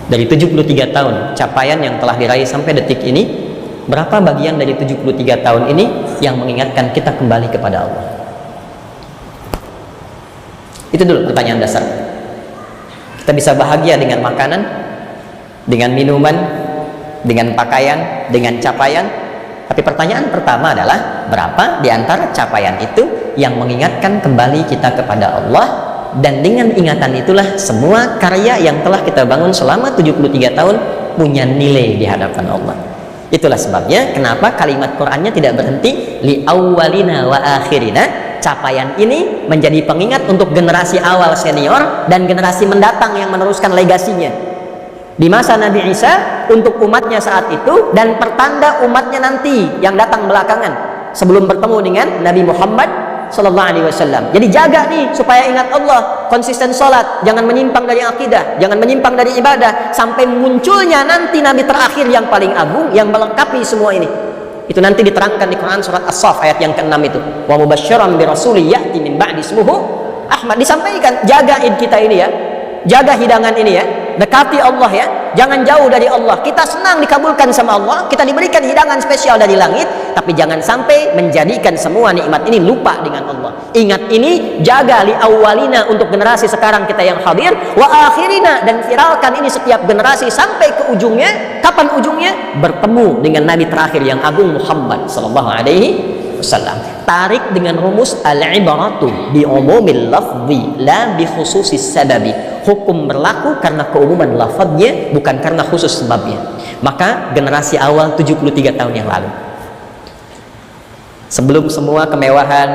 Dari 73 tahun capaian yang telah diraih sampai detik ini, berapa bagian dari 73 tahun ini yang mengingatkan kita kembali kepada Allah? Itu dulu pertanyaan dasar. Kita bisa bahagia dengan makanan, dengan minuman, dengan pakaian, dengan capaian. Tapi pertanyaan pertama adalah, berapa di antara capaian itu yang mengingatkan kembali kita kepada Allah? Dan dengan ingatan itulah semua karya yang telah kita bangun selama 73 tahun punya nilai di hadapan Allah. Itulah sebabnya kenapa kalimat Qur'annya tidak berhenti li awwalina wa akhirina. Capaian ini menjadi pengingat untuk generasi awal senior dan generasi mendatang yang meneruskan legasinya di masa Nabi Isa untuk umatnya saat itu, dan pertanda umatnya nanti yang datang belakangan sebelum bertemu dengan Nabi Muhammad Sallallahu Alaihi Wasallam. Jadi jaga nih supaya ingat Allah, konsisten sholat, jangan menyimpang dari akidah, jangan menyimpang dari ibadah, sampai munculnya nanti Nabi terakhir yang paling agung yang melengkapi semua ini. Itu nanti diterangkan di Quran surat As-Saff ayat yang ke-6 itu. Wa mubasysyiran bi rasulin ya'ti min ba'di ismuhu Ahmad. Disampaikan, jaga id kita ini ya, jaga hidangan ini ya, dekati Allah ya, jangan jauh dari Allah. Kita senang dikabulkan sama Allah, kita diberikan hidangan spesial dari langit, tapi jangan sampai menjadikan semua nikmat ini lupa dengan Allah. Ingat ini, jaga li awalina untuk generasi sekarang kita yang hadir, wa akhirina, dan viralkan ini setiap generasi sampai ke ujungnya. Kapan ujungnya? Bertemu dengan Nabi terakhir yang agung Muhammad sallallahu alaihi wasallam. Tarik dengan rumus al-ibaratu bi umumil lafzi la bi khususis sababi. Hukum berlaku karena keumuman lafadznya, bukan karena khusus sebabnya. Maka generasi awal 73 tahun yang lalu, sebelum semua kemewahan,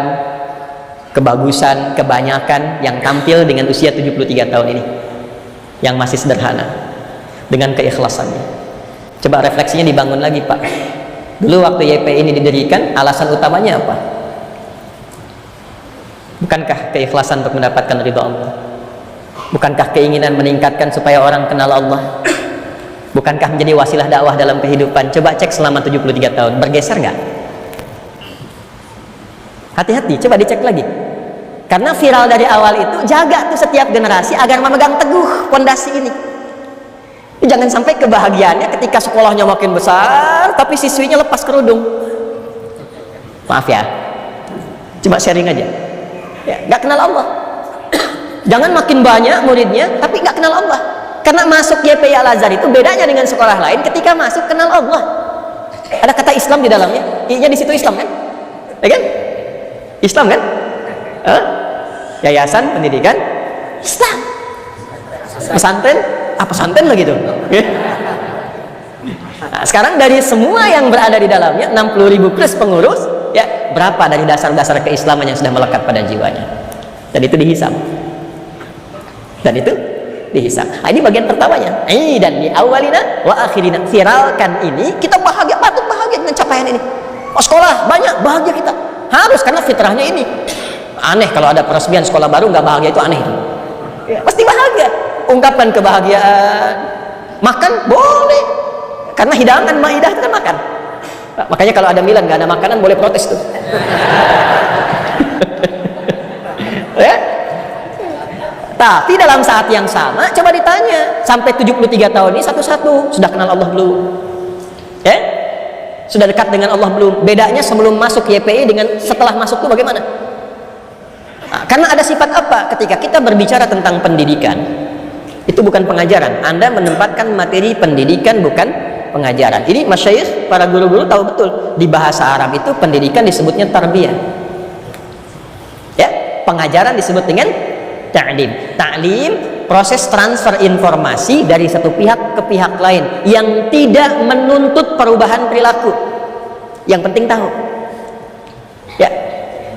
kebagusan, kebanyakan yang tampil dengan usia 73 tahun ini, yang masih sederhana dengan keikhlasannya. Coba refleksinya dibangun lagi, Pak. Dulu waktu YP ini didirikan, alasan utamanya apa? Bukankah keikhlasan untuk mendapatkan ridha Allah? Bukankah keinginan meningkatkan supaya orang kenal Allah? Bukankah menjadi wasilah dakwah dalam kehidupan? Coba cek selama 73 tahun, bergeser nggak? Hati-hati, coba dicek lagi. Karena viral dari awal itu, jaga tuh setiap generasi agar memegang teguh fondasi ini. Jangan sampai kebahagiaannya ketika sekolahnya makin besar, tapi siswinya lepas kerudung. Maaf ya, coba sharing aja. Ya, nggak kenal Allah. Jangan makin banyak muridnya, tapi nggak kenal Allah. Karena masuk YPI Al-Azhar itu bedanya dengan sekolah lain. Ketika masuk kenal Allah, ada kata Islam di dalamnya. I-nya di situ Islam kan? Ya kan? Islam kan? Yayasan Pendidikan Islam. Pesantren? Pesantren lagi tuh. Nah, sekarang dari semua yang berada di dalamnya 60.000 plus pengurus, ya berapa dari dasar-dasar keislaman yang sudah melekat pada jiwanya? Dan itu dihisab. Dan itu dihisab. Nah, ini bagian pertamanya. Dan di awalina wa akhirina, viralkan ini, kita bahagia, patut bahagia dengan capaian ini. Oh, sekolah banyak, bahagia kita. Harus, karena fitrahnya ini. Aneh kalau ada peresmian sekolah baru nggak bahagia, itu aneh itu. Ya, pasti bahagia. Ungkapkan kebahagiaan. Makan boleh, karena hidangan maidah itu kan makan. Makanya kalau ada Milan nggak ada makanan boleh protes tuh. Ya. Tapi dalam saat yang sama, coba ditanya, sampai 73 tahun ini satu-satu, sudah kenal Allah belum? Ya? Sudah dekat dengan Allah belum? Bedanya sebelum masuk YPI dengan setelah masuk itu bagaimana? Nah, karena ada sifat apa? Ketika kita berbicara tentang pendidikan, itu bukan pengajaran. Anda menempatkan materi pendidikan, bukan pengajaran. Ini masyayikh, para guru-guru tahu betul, di bahasa Arab itu pendidikan disebutnya tarbiyah. Ya, pengajaran disebut dengan Ta'lim. Ta'lim proses transfer informasi dari satu pihak ke pihak lain yang tidak menuntut perubahan perilaku. Yang penting tahu. Ya.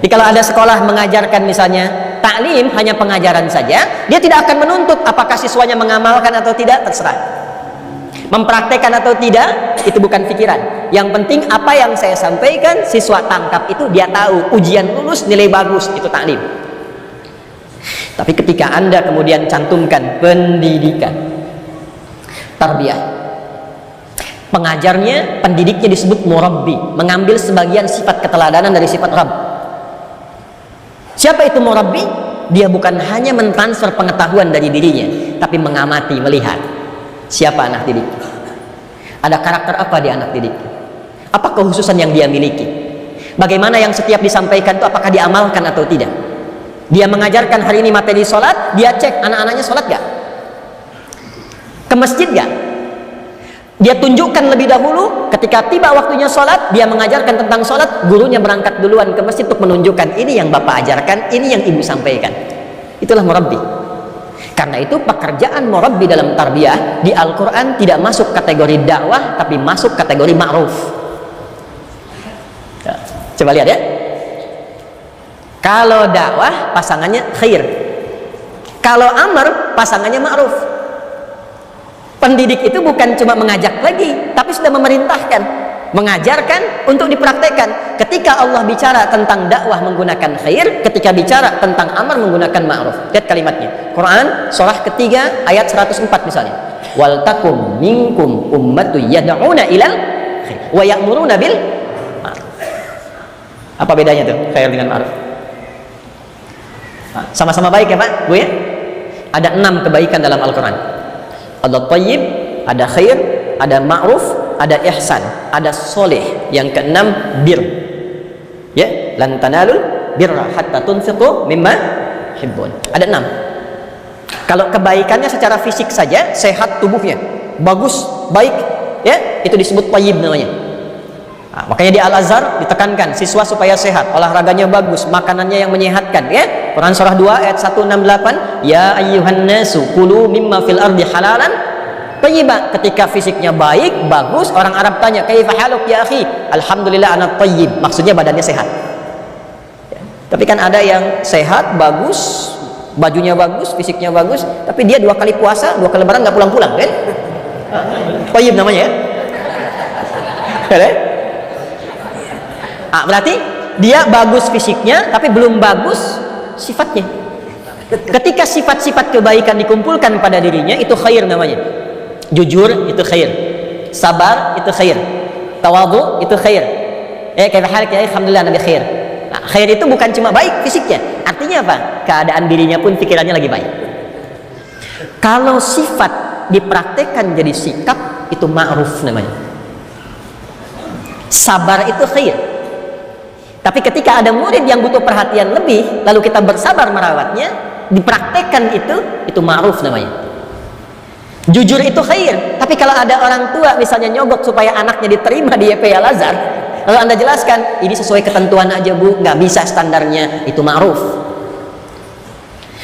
Jadi kalau ada sekolah mengajarkan misalnya ta'lim hanya pengajaran saja, dia tidak akan menuntut apakah siswanya mengamalkan atau tidak, terserah. Mempraktekkan atau tidak, itu bukan pikiran. Yang penting apa yang saya sampaikan, siswa tangkap itu, dia tahu. Ujian lulus, nilai bagus, itu ta'lim. Tapi ketika Anda kemudian cantumkan pendidikan, tarbiyah, pengajarnya, pendidiknya disebut murabbi, mengambil sebagian sifat keteladanan dari sifat Rabb. Siapa itu murabbi? Dia bukan hanya mentransfer pengetahuan dari dirinya, tapi mengamati, melihat siapa anak didik, ada karakter apa di anak didik, apa kehususan yang dia miliki, bagaimana yang setiap disampaikan itu apakah diamalkan atau tidak. Dia mengajarkan hari ini materi sholat, dia cek anak-anaknya sholat gak, ke masjid gak. Dia tunjukkan lebih dahulu, ketika tiba waktunya sholat, dia mengajarkan tentang sholat, gurunya berangkat duluan ke masjid untuk menunjukkan ini yang bapak ajarkan, ini yang ibu sampaikan. Itulah murabbi. Karena itu pekerjaan murabbi dalam tarbiyah di Al-Quran tidak masuk kategori dakwah, tapi masuk kategori ma'ruf. Ya, coba lihat ya. Kalau dakwah pasangannya khair, kalau amr pasangannya ma'ruf. Pendidik itu bukan cuma mengajak lagi, tapi sudah memerintahkan, mengajarkan untuk dipraktekkan. Ketika Allah bicara tentang dakwah menggunakan khair, ketika bicara tentang amar menggunakan ma'ruf. Lihat kalimatnya, Quran surah ketiga ayat 104 misalnya, wal takum minkum ummatu yad'una ilal khair wa ya'muruna bil ma'ruf. Apa bedanya tuh khair dengan ma'ruf? Sama-sama baik ya Pak, Bu ya. Ada 6 kebaikan dalam Al-Quran. Ada thayyib, ada khair, ada ma'ruf, ada ihsan, ada soleh. Yang ke-6 bir. Ya, lan tanalul birra hatta tunfiqu mimma hibbun. Ada 6. Kalau kebaikannya secara fisik saja, sehat tubuhnya, bagus, baik, ya, itu disebut thayyib namanya. Nah, makanya di Al-Azhar ditekankan siswa supaya sehat, olahraganya bagus, makanannya yang menyehatkan, ya. Quran surah 2 ayat 168, ya ayyuhan nasu kulu mimma fil ardi halalan thayyiban. Ketika fisiknya baik, bagus, orang Arab tanya, kaifa haluk ya akhi? Alhamdulillah ana thayyib. Maksudnya badannya sehat. Ya. Tapi kan ada yang sehat, bagus, bajunya bagus, fisiknya bagus, tapi dia 2 kali puasa, 2 kali lebaran nggak pulang-pulang, kan? Thayyib namanya, ya. Berarti dia bagus fisiknya tapi belum bagus sifatnya. Ketika sifat-sifat kebaikan dikumpulkan pada dirinya, itu khair namanya. Jujur itu khair, sabar itu khair, tawadhu itu khair. Kaifa halik ya, alhamdulillah nabi khair. Nah, khair itu bukan cuma baik fisiknya, artinya apa? Keadaan dirinya pun pikirannya lagi baik. Kalau sifat dipraktekkan jadi sikap, itu ma'ruf namanya. Sabar itu khair. Tapi ketika ada murid yang butuh perhatian lebih, lalu kita bersabar merawatnya, dipraktekkan itu ma'ruf namanya. Jujur itu khair. Tapi kalau ada orang tua misalnya nyogok supaya anaknya diterima di YP Al-Azhar, lalu Anda jelaskan, ini sesuai ketentuan aja Bu, nggak bisa standarnya, itu ma'ruf.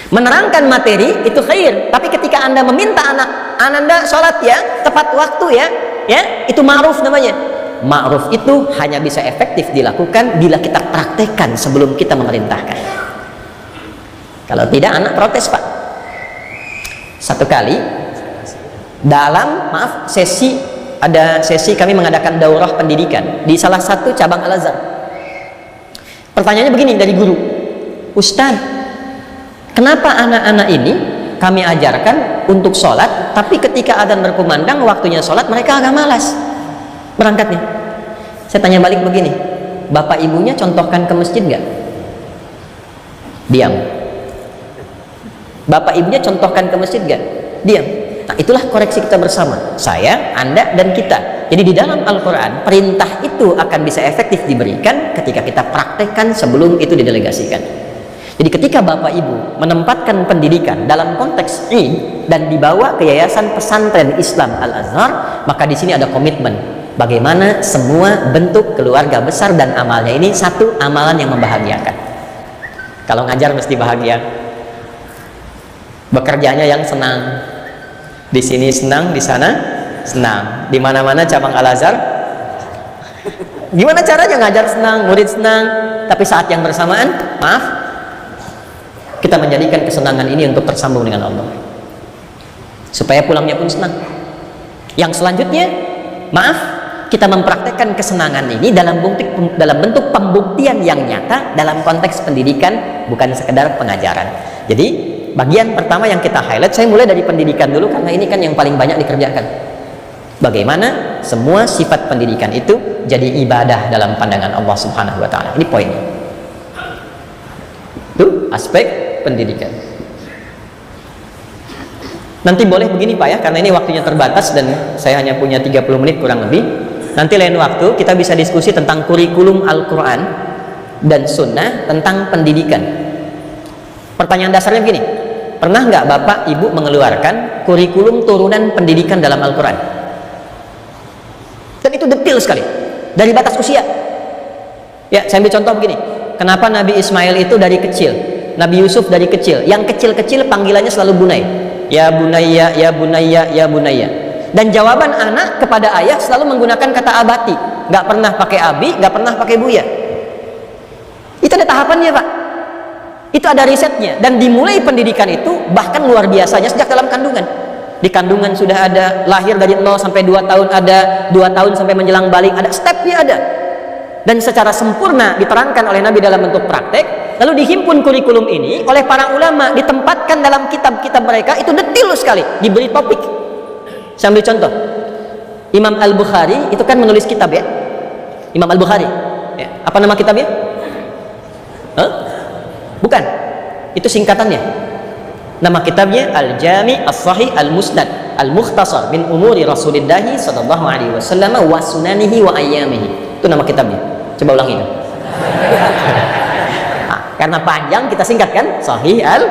Menerangkan materi itu khair. Tapi ketika Anda meminta anak Anda sholat ya, tepat waktu ya, itu ma'ruf namanya. Ma'ruf itu hanya bisa efektif dilakukan bila kita praktekkan sebelum kita memerintahkan. Kalau tidak, anak protes Pak. Satu kali dalam ada sesi kami mengadakan daurah pendidikan di salah satu cabang Al-Azhar. Pertanyaannya begini dari guru, Ustaz, kenapa anak-anak ini kami ajarkan untuk sholat, tapi ketika adzan berkumandang waktunya sholat mereka agak malas berangkatnya? Saya tanya balik begini, bapak ibunya contohkan ke masjid nggak? Diam. Bapak ibunya contohkan ke masjid nggak? Diam. Nah, itulah koreksi kita bersama, saya, Anda, dan kita. Jadi di dalam Al-Quran, perintah itu akan bisa efektif diberikan ketika kita praktekkan sebelum itu didelegasikan. Jadi ketika bapak ibu menempatkan pendidikan dalam konteks ini dan dibawa ke Yayasan Pesantren Islam Al-Azhar, maka di sini ada komitmen bagaimana semua bentuk keluarga besar dan amalnya ini satu amalan yang membahagiakan. Kalau ngajar mesti bahagia, Bekerjanya yang senang. Di sini senang, di sana senang. Di mana-mana cabang Al-Azhar. Gimana caranya ngajar senang, murid senang, tapi saat yang bersamaan, maaf, kita menjadikan kesenangan ini untuk tersambung dengan Allah. Supaya pulangnya pun senang. Yang selanjutnya, maaf, kita mempraktekkan kesenangan ini dalam bentuk pembuktian yang nyata dalam konteks pendidikan, bukan sekedar pengajaran. Jadi bagian pertama yang kita highlight, saya mulai dari pendidikan dulu karena ini kan yang paling banyak dikerjakan. Bagaimana semua sifat pendidikan itu jadi ibadah dalam pandangan Allah Subhanahu wa taala. Ini poinnya. Itu aspek pendidikan. Nanti boleh begini Pak ya, karena ini waktunya terbatas dan saya hanya punya 30 menit kurang lebih. Nanti lain waktu kita bisa diskusi tentang kurikulum Al-Quran dan Sunnah tentang pendidikan. Pertanyaan dasarnya begini, pernah nggak Bapak Ibu mengeluarkan kurikulum turunan pendidikan dalam Al-Quran? Dan itu detail sekali, dari batas usia. Ya, saya ambil contoh begini, kenapa Nabi Ismail itu dari kecil, Nabi Yusuf dari kecil, yang kecil-kecil panggilannya selalu bunai, ya bunayya, ya bunayya, ya bunayya. Dan jawaban anak kepada ayah selalu menggunakan kata abati, nggak pernah pakai abi, nggak pernah pakai buya. Itu ada tahapannya Pak, itu ada risetnya, dan dimulai pendidikan itu bahkan luar biasanya sejak dalam kandungan. Di kandungan sudah ada, lahir dari 0 sampai 2 tahun ada, 2 tahun sampai menjelang balik ada, stepnya ada. Dan secara sempurna diterangkan oleh Nabi dalam bentuk praktek, lalu dihimpun kurikulum ini oleh para ulama, ditempatkan dalam kitab-kitab mereka, itu detail sekali, diberi topik. Saya ambil contoh, Imam Al-Bukhari itu kan menulis kitab ya, Imam Al-Bukhari ya. Apa nama kitabnya? Bukan, itu singkatannya. Nama kitabnya Al-Jami' As-Sahih Al-Musnad Al-Mukhtasar min umuri Rasulillahi sallallahu alaihi wasallam wa sunanihi wa ayyamihi. Itu nama kitabnya. Coba ulangi itu. Nah, karena panjang kita singkatkan Sahih Al.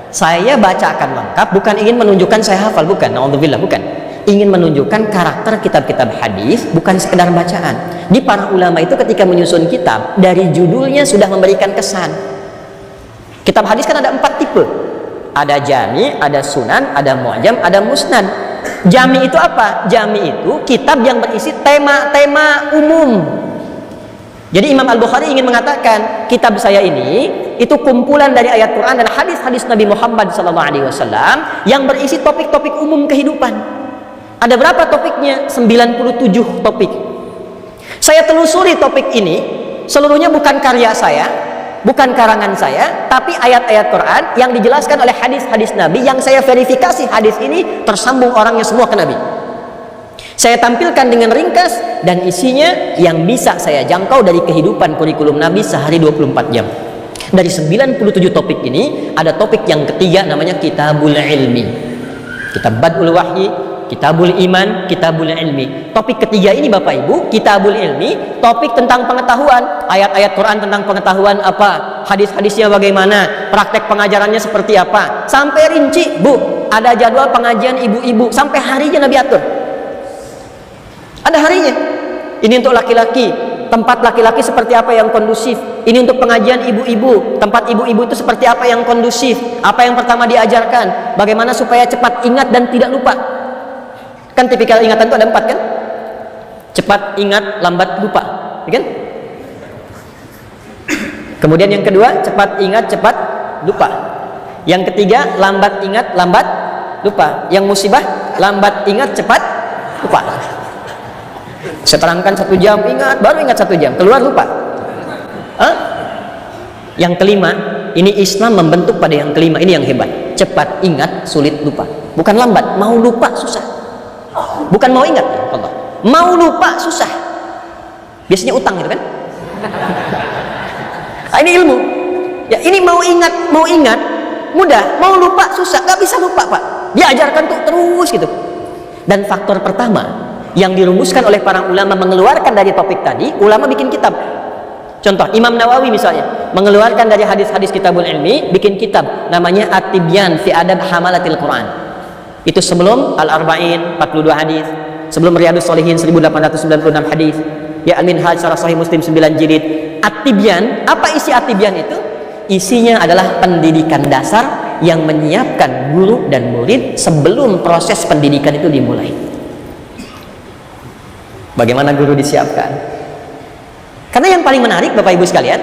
Saya bacakan lengkap bukan ingin menunjukkan saya hafal, bukan, naudzubillah, bukan. Ingin menunjukkan karakter kitab-kitab hadis, bukan sekedar bacaan. Di para ulama itu ketika menyusun kitab, dari judulnya sudah memberikan kesan. Kitab hadis kan ada 4 tipe. Ada jami, ada sunan, ada mu'jam, ada musnad. Jami itu apa? Jami itu kitab yang berisi tema-tema umum. Jadi Imam Al-Bukhari ingin mengatakan, kitab saya ini itu kumpulan dari ayat Quran dan hadis-hadis Nabi Muhammad SAW yang berisi topik-topik umum kehidupan. Ada berapa topiknya? 97 topik. Saya telusuri topik ini, seluruhnya bukan karya saya, bukan karangan saya, tapi ayat-ayat Quran yang dijelaskan oleh hadis-hadis Nabi yang saya verifikasi hadis ini tersambung orangnya semua ke Nabi. Saya tampilkan dengan ringkas dan isinya yang bisa saya jangkau dari kehidupan kurikulum Nabi sehari 24 jam. Dari 97 topik ini ada topik yang ketiga namanya Kitabul Ilmi. Kitab Badul Wahyi, Kitabul Iman, Kitabul Ilmi. Topik ketiga ini Bapak Ibu, Kitabul Ilmi, topik tentang pengetahuan, ayat-ayat Quran tentang pengetahuan apa, hadis-hadisnya bagaimana, praktek pengajarannya seperti apa, sampai rinci, Bu, ada jadwal pengajian ibu-ibu, sampai harinya Nabi atur. Ada harinya. Ini untuk laki-laki, tempat laki-laki seperti apa yang kondusif. Ini untuk pengajian ibu-ibu, tempat ibu-ibu itu seperti apa yang kondusif, apa yang pertama diajarkan, bagaimana supaya cepat ingat dan tidak lupa. Kan tipikal ingatan itu ada 4 kan? Cepat ingat, lambat lupa, ya kan? Kemudian yang kedua, cepat ingat, cepat lupa. Yang ketiga, lambat ingat, lambat lupa. Yang musibah, lambat ingat, cepat lupa. Saya terangkan 1 jam, ingat, baru ingat 1 jam, keluar lupa. Yang kelima, ini Islam membentuk pada yang kelima, ini yang hebat. Cepat ingat, sulit lupa. Bukan lambat, mau lupa susah. Bukan mau ingat, Allah. Mau lupa susah. Biasanya utang gitu kan? Nah, ini ilmu. Ya, ini mau ingat mudah, mau lupa susah, nggak bisa lupa Pak. Diajarkan tuh terus gitu. Dan faktor pertama yang dirumuskan oleh para ulama mengeluarkan dari topik tadi, ulama bikin kitab. Contoh, Imam Nawawi misalnya mengeluarkan dari hadis-hadis Kitabul Ilmi, bikin kitab namanya At-Tibyan fi Adab Hamalatil Quran. Itu sebelum Al-Arba'in 42 hadis, sebelum Riyadhus Shalihin 1896 hadis, ya Al-Minhaj Syarah Sahih Muslim 9 jilid. At-Tibyan, apa isi At-Tibyan itu? Isinya adalah pendidikan dasar yang menyiapkan guru dan murid sebelum proses pendidikan itu dimulai. Bagaimana guru disiapkan? Karena yang paling menarik Bapak Ibu sekalian,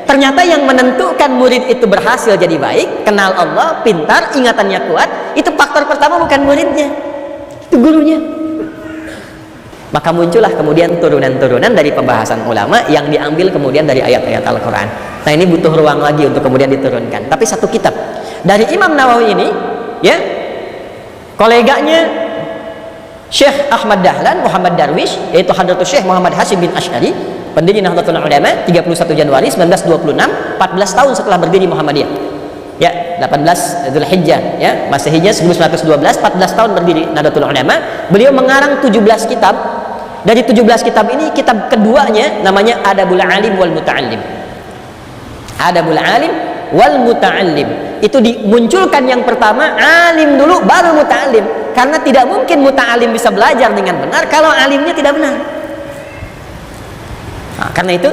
ternyata yang menentukan murid itu berhasil jadi baik, kenal Allah, pintar, ingatannya kuat, itu faktor pertama bukan muridnya, itu gurunya. Maka muncullah kemudian turunan-turunan dari pembahasan ulama yang diambil kemudian dari ayat-ayat Al-Quran. Nah, ini butuh ruang lagi untuk kemudian diturunkan. Tapi satu kitab dari Imam Nawawi ini, ya, koleganya Syekh Ahmad Dahlan, Muhammad Darwish, yaitu Hadratus Syekh Muhammad Hashim bin Asy'ari, pendiri Nahdlatul Ulama, 31 Januari 1926, 14 tahun setelah berdiri Muhammadiyah. Ya, 18 Dzulhijjah, ya, Masehiynya 1912, 14 tahun berdiri Nahdlatul Ulama. Beliau mengarang 17 kitab. Dari 17 kitab ini, kitab keduanya namanya Adabul Alim wal Muta'allim. Adabul Alim wal Muta'allim. Itu dimunculkan yang pertama alim dulu baru muta'allim. Karena tidak mungkin muta'allim bisa belajar dengan benar kalau alimnya tidak benar. Nah, karena itu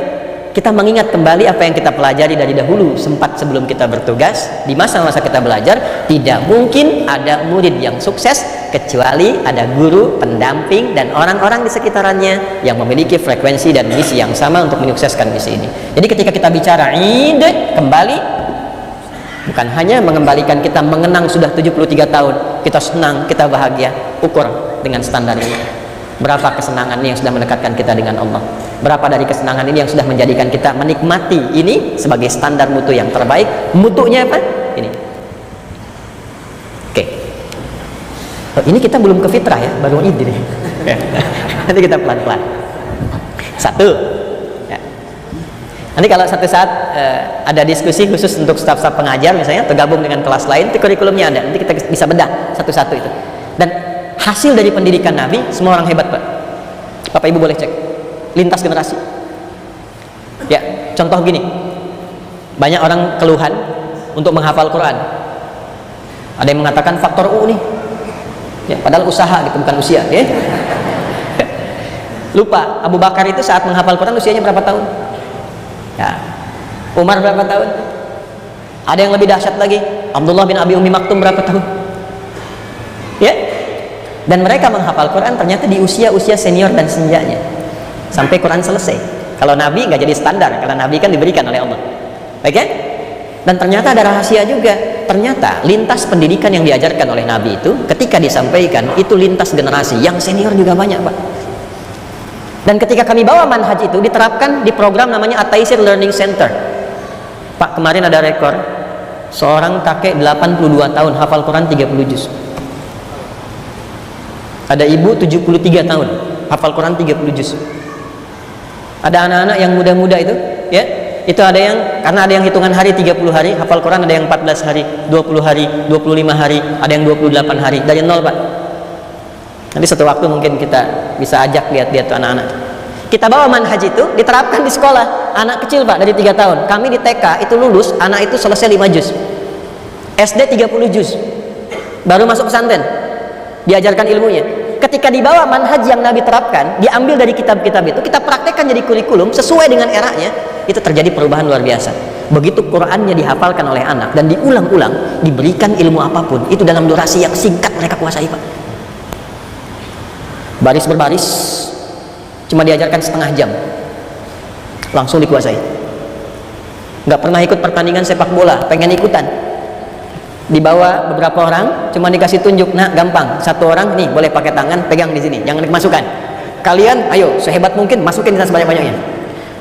kita mengingat kembali apa yang kita pelajari dari dahulu, sempat sebelum kita bertugas, di masa-masa kita belajar, tidak mungkin ada murid yang sukses kecuali ada guru, pendamping, dan orang-orang di sekitarannya yang memiliki frekuensi dan misi yang sama untuk menyukseskan misi ini. Jadi ketika kita bicara Id kembali, bukan hanya mengembalikan kita mengenang sudah 73 tahun, kita senang, kita bahagia, ukur dengan standar ini. Berapa kesenangan ini yang sudah mendekatkan kita dengan Allah? Berapa dari kesenangan ini yang sudah menjadikan kita menikmati ini sebagai standar mutu yang terbaik? Mutunya apa? Ini. Oke. Oh, ini kita belum ke fitrah ya, baru Id ini. Nanti kita pelan-pelan. Satu. Ya. Nanti kalau satu saat ada diskusi khusus untuk staf-staf pengajar misalnya, tergabung dengan kelas lain, itu kurikulumnya ada. Nanti kita bisa bedah satu-satu itu. Dan hasil dari pendidikan Nabi, semua orang hebat Pak. Bapak Ibu boleh cek lintas generasi. Ya, contoh gini, banyak orang keluhan untuk menghafal Quran. Ada yang mengatakan faktor U nih, ya, padahal usaha gitu, bukan usia, ya. Lupa, Abu Bakar itu saat menghafal Quran usianya berapa tahun? Ya. Umar berapa tahun? Ada yang lebih dahsyat lagi, Abdullah bin Abi Ummi Maktum berapa tahun? Ya. Dan mereka menghafal Quran ternyata di usia-usia senior dan senjanya sampai Quran selesai. Kalau Nabi nggak jadi standar, karena Nabi kan diberikan oleh Allah. Baik ya? Dan ternyata ada rahasia juga. Ternyata lintas pendidikan yang diajarkan oleh Nabi itu ketika disampaikan itu lintas generasi, yang senior juga banyak Pak. Dan ketika kami bawa manhaj itu diterapkan di program namanya At-Taisir Learning Center. Pak, kemarin ada rekor seorang kakek 82 tahun hafal Quran 30 juz. Ada ibu 73 tahun hafal Quran 30 juz. Ada anak-anak yang muda-muda itu, ya, itu ada yang, karena ada yang hitungan hari 30 hari hafal Quran, ada yang 14 hari, 20 hari, 25 hari, ada yang 28 hari, dari nol Pak. Nanti satu waktu mungkin kita bisa ajak lihat-lihat tuh anak-anak. Kita bawa manhaj itu diterapkan di sekolah. Anak kecil Pak, dari 3 tahun. Kami di TK itu lulus, anak itu selesai 5 juz. SD 30 juz. Baru masuk pesantren, diajarkan ilmunya. Ketika dibawa manhaj yang Nabi terapkan, diambil dari kitab-kitab itu, kita praktekkan jadi kurikulum sesuai dengan eranya, itu terjadi perubahan luar biasa. Begitu Qurannya dihafalkan oleh anak dan diulang-ulang, diberikan ilmu apapun, itu dalam durasi yang singkat mereka kuasai Pak. Baris berbaris cuma diajarkan setengah jam, langsung dikuasai. Nggak pernah ikut pertandingan sepak bola, pengen ikutan, dibawa beberapa orang, cuma dikasih tunjuk, nah gampang, satu orang nih boleh pakai tangan, pegang di sini, jangan dimasukkan. Kalian ayo sehebat mungkin masukin di sebanyak-banyaknya.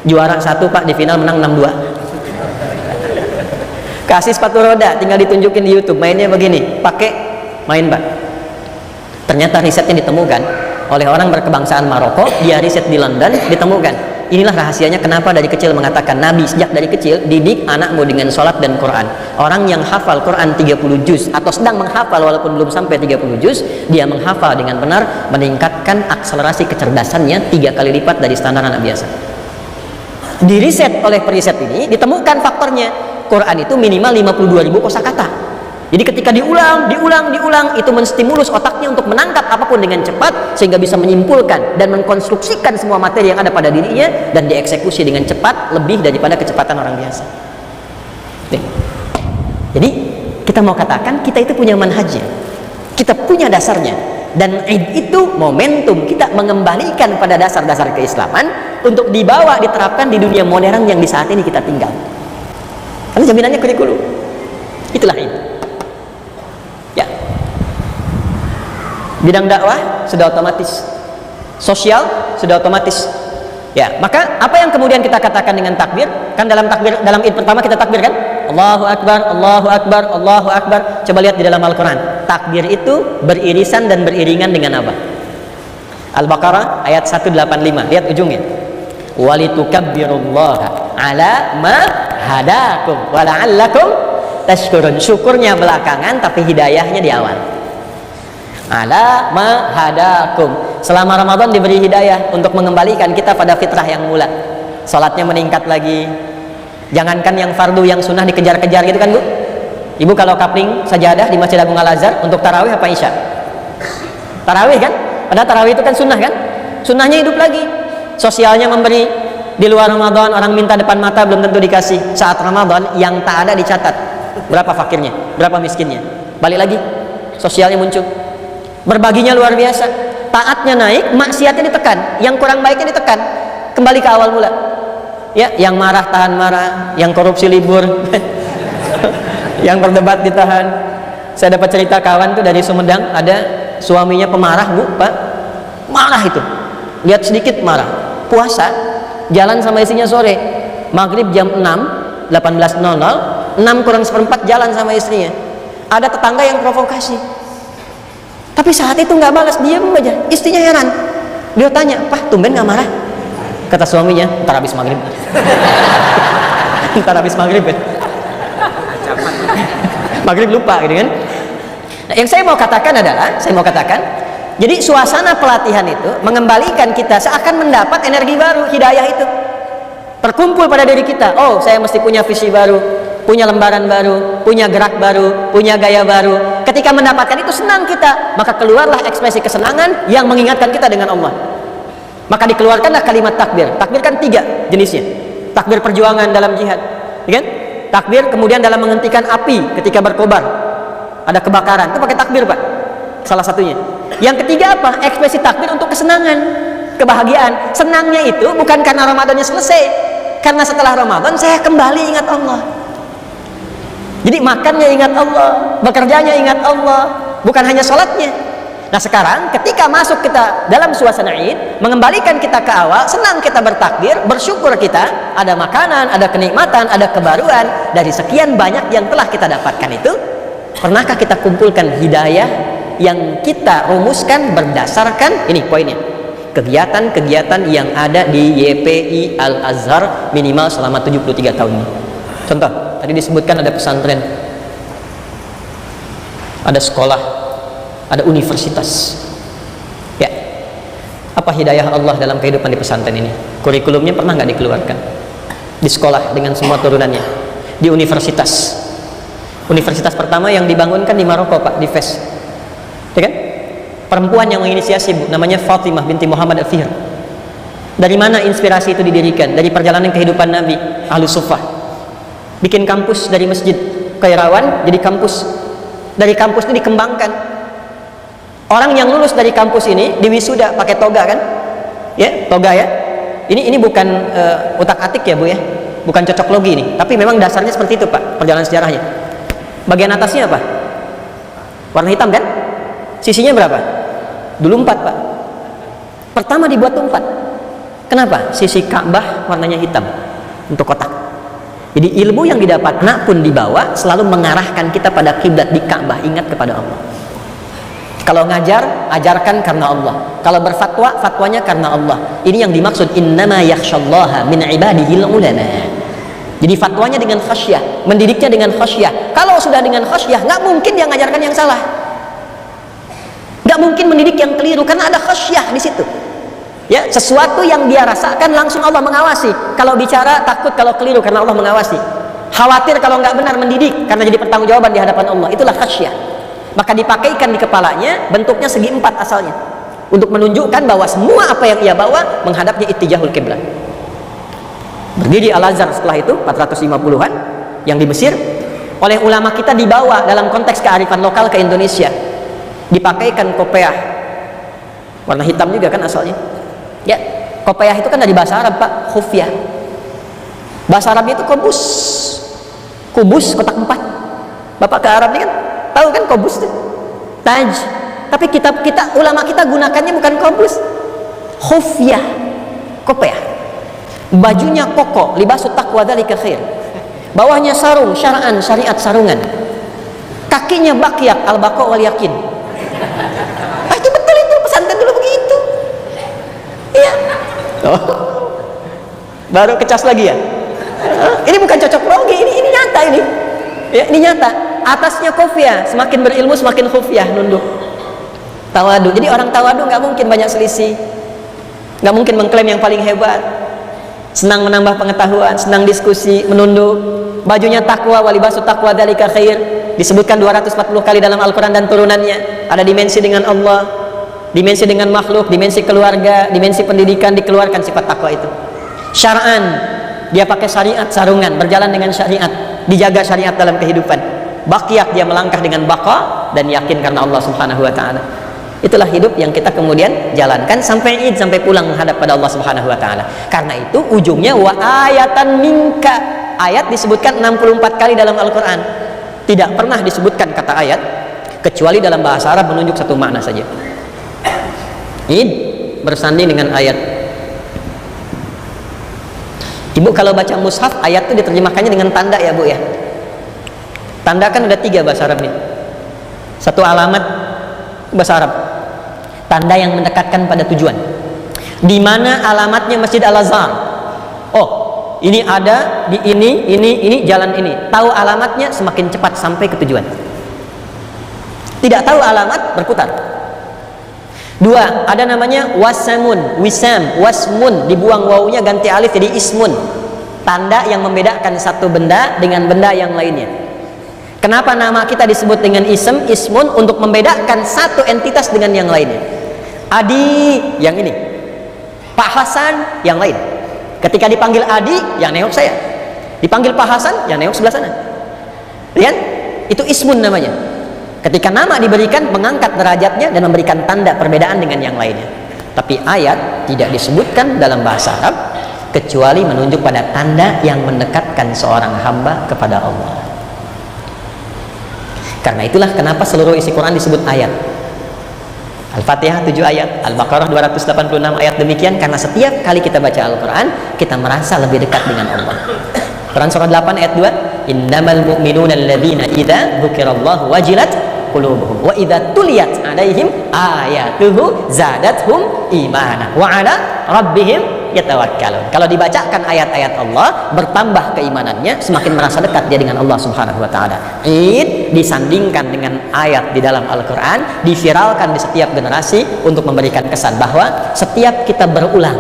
Juara 1 Pak, di final menang 6-2. Kasih sepatu roda, tinggal ditunjukin di YouTube, mainnya begini, pakai, main Pak. Ternyata risetnya ditemukan oleh orang berkebangsaan Maroko, dia riset di London, ditemukan. Inilah rahasianya kenapa dari kecil mengatakan Nabi sejak dari kecil didik anakmu dengan sholat dan Quran. Orang yang hafal Quran 30 juz atau sedang menghafal walaupun belum sampai 30 juz, dia menghafal dengan benar, meningkatkan akselerasi kecerdasannya 3 kali lipat dari standar anak biasa. Di riset oleh periset ini ditemukan faktornya, Quran itu minimal 52.000 kosakata. Jadi ketika diulang, itu menstimulus otaknya untuk menangkap apapun dengan cepat, sehingga bisa menyimpulkan dan mengkonstruksikan semua materi yang ada pada dirinya dan dieksekusi dengan cepat lebih daripada kecepatan orang biasa. Nih. Jadi Kita mau katakan kita itu punya manhajnya, kita punya dasarnya, dan Id itu momentum kita mengembalikan pada dasar-dasar keislaman untuk dibawa, diterapkan di dunia modern yang di saat ini kita tinggal. Karena jaminannya kurikulum. Itulah Id. Ya. Bidang dakwah sudah otomatis, sosial sudah otomatis. Ya, maka apa yang kemudian kita katakan dengan takbir? Kan dalam takbir, dalam Id pertama kita takbir kan? Allahu Akbar, Allahu Akbar, Allahu Akbar. Coba lihat di dalam Al-Quran, takbir itu beririsan dan beriringan dengan apa? Al-Baqarah ayat 185, lihat ujungnya. Walitukabbirullaha ala ma hadakum wa la'allakum tashkurun. Syukurnya belakangan tapi hidayahnya di awal. Ala ma hadakum. Selama Ramadan diberi hidayah untuk mengembalikan kita pada fitrah yang mula. Salatnya meningkat lagi. Jangankan yang fardu, yang sunnah dikejar-kejar gitu kan Bu. Ibu kalau kapling sajadah di Masjid Agung Al-Azhar untuk tarawih apa isya? Tarawih kan? Padahal tarawih itu kan sunnah kan? Sunnahnya hidup lagi. Sosialnya memberi. Di luar Ramadan orang minta depan mata belum tentu dikasih. Saat Ramadan yang tak ada dicatat. Berapa fakirnya? Berapa miskinnya? Balik lagi. Sosialnya muncul. Berbaginya luar biasa. Taatnya naik, maksiatnya ditekan. Yang kurang baiknya ditekan. Kembali ke awal mula. Ya, yang marah tahan marah, yang korupsi libur, yang berdebat ditahan. Saya dapat cerita kawan tuh dari Sumedang, ada suaminya pemarah Bu, Pak. Marah itu. Lihat sedikit marah. Puasa, jalan sama istrinya sore. Maghrib jam 6, 18.00, 6 kurang seperempat jalan sama istrinya. Ada tetangga yang provokasi. Tapi saat itu nggak balas, diam aja. Istrinya heran. Dia tanya, "Pak, tumben nggak marah?" Kata suaminya, "Ntar habis maghrib." Ntar habis maghrib ya. Maghrib lupa gitu kan. Nah, yang saya mau katakan adalah, jadi suasana pelatihan itu mengembalikan kita seakan mendapat energi baru, hidayah itu terkumpul pada diri kita. Oh, saya mesti punya visi baru, punya lembaran baru, punya gerak baru, punya gaya baru. Ketika mendapatkan itu senang kita, maka keluarlah ekspresi kesenangan yang mengingatkan kita dengan Allah. Maka dikeluarkanlah kalimat takbir. Takbir kan 3 jenisnya. Takbir perjuangan dalam jihad, ya kan? Takbir kemudian dalam menghentikan api ketika berkobar, ada kebakaran, itu pakai takbir Pak. Salah satunya. Yang ketiga apa? Ekspresi takbir untuk kesenangan, kebahagiaan. Senangnya itu bukan karena Ramadannya selesai, karena setelah Ramadan saya kembali ingat Allah. Jadi makannya ingat Allah, bekerjanya ingat Allah, bukan hanya sholatnya. Nah sekarang ketika masuk kita dalam suasana Id, mengembalikan kita ke awal, senang kita bertakbir, bersyukur kita, ada makanan, ada kenikmatan, ada kebaruan, dari sekian banyak yang telah kita dapatkan itu, pernahkah kita kumpulkan hidayah yang kita rumuskan berdasarkan, ini poinnya, kegiatan-kegiatan yang ada di YPI Al-Azhar minimal selama 73 tahun ini. Contoh, tadi disebutkan ada pesantren, ada sekolah, ada universitas. Ya, apa hidayah Allah dalam kehidupan di pesantren ini? Kurikulumnya pernah nggak dikeluarkan? Di sekolah dengan semua turunannya, di universitas. Universitas pertama yang dibangunkan di Maroko Pak, di Fes, ya kan? Perempuan yang menginisiasi Bu, namanya Fatimah binti Muhammad Al-Fihr. Dari mana inspirasi itu didirikan? Dari perjalanan kehidupan Nabi, Ahlus Suffah. Bikin kampus dari masjid Kairawan jadi kampus. Dari kampus itu dikembangkan. Orang yang lulus dari kampus ini diwisuda pakai toga kan? Ya, toga ya. Ini bukan utak-atik ya Bu ya. Bukan cocok logi ini, tapi memang dasarnya seperti itu Pak, perjalanan sejarahnya. Bagian atasnya apa? Warna hitam kan? Sisinya berapa? Dulu 4 Pak. Pertama dibuat 4. Kenapa? Sisi Ka'bah warnanya hitam untuk kotak. Jadi ilmu yang didapat anak pun dibawa selalu mengarahkan kita pada kiblat di Ka'bah, ingat kepada Allah. Kalau ngajar, ajarkan karena Allah. Kalau berfatwa, fatwanya karena Allah. Ini yang dimaksud innama yakhsyallaha min ibadihil ulama. Jadi fatwanya dengan khasyah, mendidiknya dengan khasyah. Kalau sudah dengan khasyah, nggak mungkin dia ngajarkan yang salah. Nggak mungkin mendidik yang keliru karena ada khasyah di situ. Ya, sesuatu yang dia rasakan langsung Allah mengawasi. Kalau bicara takut kalau keliru karena Allah mengawasi. Khawatir kalau nggak benar mendidik karena jadi pertanggungjawaban di hadapan Allah. Itulah khasyah. Maka dipakaikan di kepalanya, bentuknya segi 4 asalnya, untuk menunjukkan bahwa semua apa yang ia bawa menghadapnya ittijahul qiblah. Berdiri Al-Azhar setelah itu 450-an yang di Mesir. oleh ulama kita dibawa dalam konteks kearifan lokal ke Indonesia, dipakaikan kopiah warna hitam juga kan asalnya ya. Kopiah itu kan dari bahasa Arab Pak, khufyah. Bahasa Arabnya itu kubus, kotak 4. Bapak ke Arab ini kan tahu kan kubus itu taj, tapi kitab kita, ulama kita gunakannya bukan kubus, khufyah, kopiah. Bajunya koko, libasut taqwa dzalika khair. Bawahnya sarung, syara'an, syariat sarungan. Kakinya bakyak, al-baqa wal yakin. Itu betul, itu pesantren dulu begitu. Iya. Oh. Baru kecas lagi ya. Ini bukan cocok logi, ini nyata ini. Ya, ini nyata. Atasnya khufyah, semakin berilmu semakin khufyah, nunduk. Tawadu. Jadi orang tawadu nggak mungkin banyak selisih. Nggak mungkin mengklaim yang paling hebat. Senang menambah pengetahuan, senang diskusi, menunduk. Bajunya takwa, walibasu takwa dzalika khair. Disebutkan 240 kali dalam Al-Quran dan turunannya. Ada dimensi dengan Allah, dimensi dengan makhluk, dimensi keluarga, dimensi pendidikan, dikeluarkan sifat takwa itu. Syara'an, dia pakai syariat sarungan, berjalan dengan syariat, dijaga syariat dalam kehidupan. Baqiyah, dia melangkah dengan baqa dan yakin karena Allah Subhanahu wa taala. Itulah hidup yang kita kemudian jalankan sampai Id, sampai pulang menghadap pada Allah Subhanahu wa taala. Karena itu ujungnya wa ayatan minka. Ayat disebutkan 64 kali dalam Al-Quran. Tidak pernah disebutkan kata ayat kecuali dalam bahasa Arab menunjuk satu makna saja. Id bersanding dengan ayat. Ibu kalau baca mushaf, ayat itu diterjemahkannya dengan tanda ya Bu ya. Tanda kan ada 3 bahasa Arab nih. Satu alamat bahasa Arab, tanda yang mendekatkan pada tujuan. Di mana alamatnya Masjid Al-Azhar? Oh, ini ada di ini jalan ini. Tahu alamatnya semakin cepat sampai ke tujuan. Tidak tahu alamat berputar. 2, ada namanya wasamun, wisam, wasmun, dibuang wawunya ganti alif jadi ismun. Tanda yang membedakan satu benda dengan benda yang lainnya. Kenapa nama kita disebut dengan ism, ismun? Untuk membedakan satu entitas dengan yang lainnya. Adi yang ini, Pak Hasan yang lain. Ketika dipanggil Adi, yang nengok saya. Dipanggil Pak Hasan, yang nengok sebelah sana. Lihat, itu ismun namanya. Ketika nama diberikan, mengangkat derajatnya dan memberikan tanda perbedaan dengan yang lainnya. Tapi ayat tidak disebutkan dalam bahasa Arab kecuali menunjuk pada tanda yang mendekatkan seorang hamba kepada Allah. Karena itulah kenapa seluruh isi Quran disebut ayat. Al-Fatihah 7 ayat, Al-Baqarah 286 ayat, demikian karena setiap kali kita baca Al-Quran kita merasa lebih dekat dengan Allah. Quran surah 8 ayat 2, innamal mu'minuna alladzina idza dzukirallahu wajilat qulubuhum wa idza tuliyat alaihim ayatuhu zadathum imana wa ala rabbihim yatawakkalun. Kalau dibacakan ayat-ayat Allah, bertambah keimanannya, semakin merasa dekat dia dengan Allah Subhanahu wa taala. Id disandingkan dengan ayat di dalam Al-Quran, diviralkan di setiap generasi untuk memberikan kesan bahwa setiap kita berulang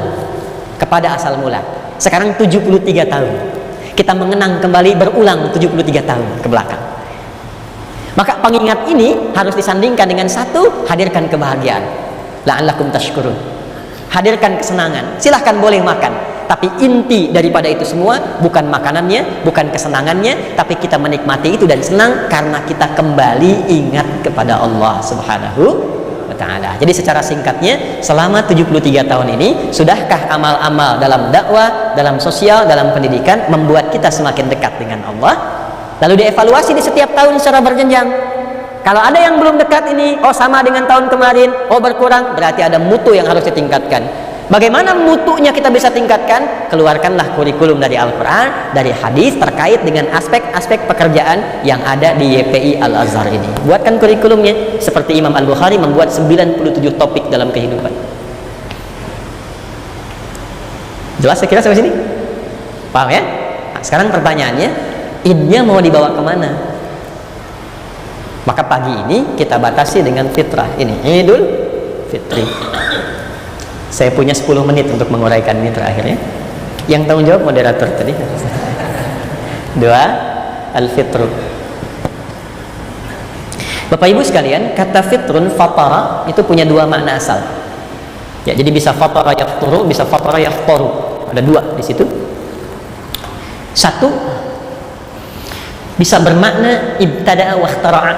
kepada asal mula. Sekarang 73 tahun. Kita mengenang kembali berulang 73 tahun ke belakang. Maka pengingat ini harus disandingkan dengan satu, hadirkan kebahagiaan. La'allakum tashkurun. Hadirkan kesenangan. Silahkan boleh makan. Tapi inti daripada itu semua bukan makanannya, bukan kesenangannya, tapi kita menikmati itu dan senang karena kita kembali ingat kepada Allah Subhanahu wa ta'ala. Jadi secara singkatnya, selama 73 tahun ini, sudahkah amal-amal dalam dakwah, dalam sosial, dalam pendidikan membuat kita semakin dekat dengan Allah? Lalu dievaluasi di setiap tahun secara berjenjang. Kalau ada yang belum dekat ini, oh sama dengan tahun kemarin, oh berkurang, berarti ada mutu yang harus ditingkatkan. Bagaimana mutunya kita bisa tingkatkan? Keluarkanlah kurikulum dari Al-Quran, dari hadis terkait dengan aspek-aspek pekerjaan yang ada di YPI Al-Azhar ini. Buatkan kurikulumnya seperti Imam Al-Bukhari membuat 97 topik dalam kehidupan. Jelas saya kira sampai sini? Paham ya? Nah, sekarang pertanyaannya, idnya mau dibawa kemana? Maka pagi ini kita batasi dengan fitrah ini, Idul Fitri. Saya punya 10 menit untuk menguraikan ini terakhirnya. Yang tanggung jawab moderator tadi. 2. Al-Fitru. Bapak Ibu sekalian, kata fitrun, fatara itu punya 2 makna asal. Ya, jadi bisa fatara yafturu, bisa fatara yaftaru. Ada 2 di situ. 1, bisa bermakna ibtada'a wa ikhtara'a,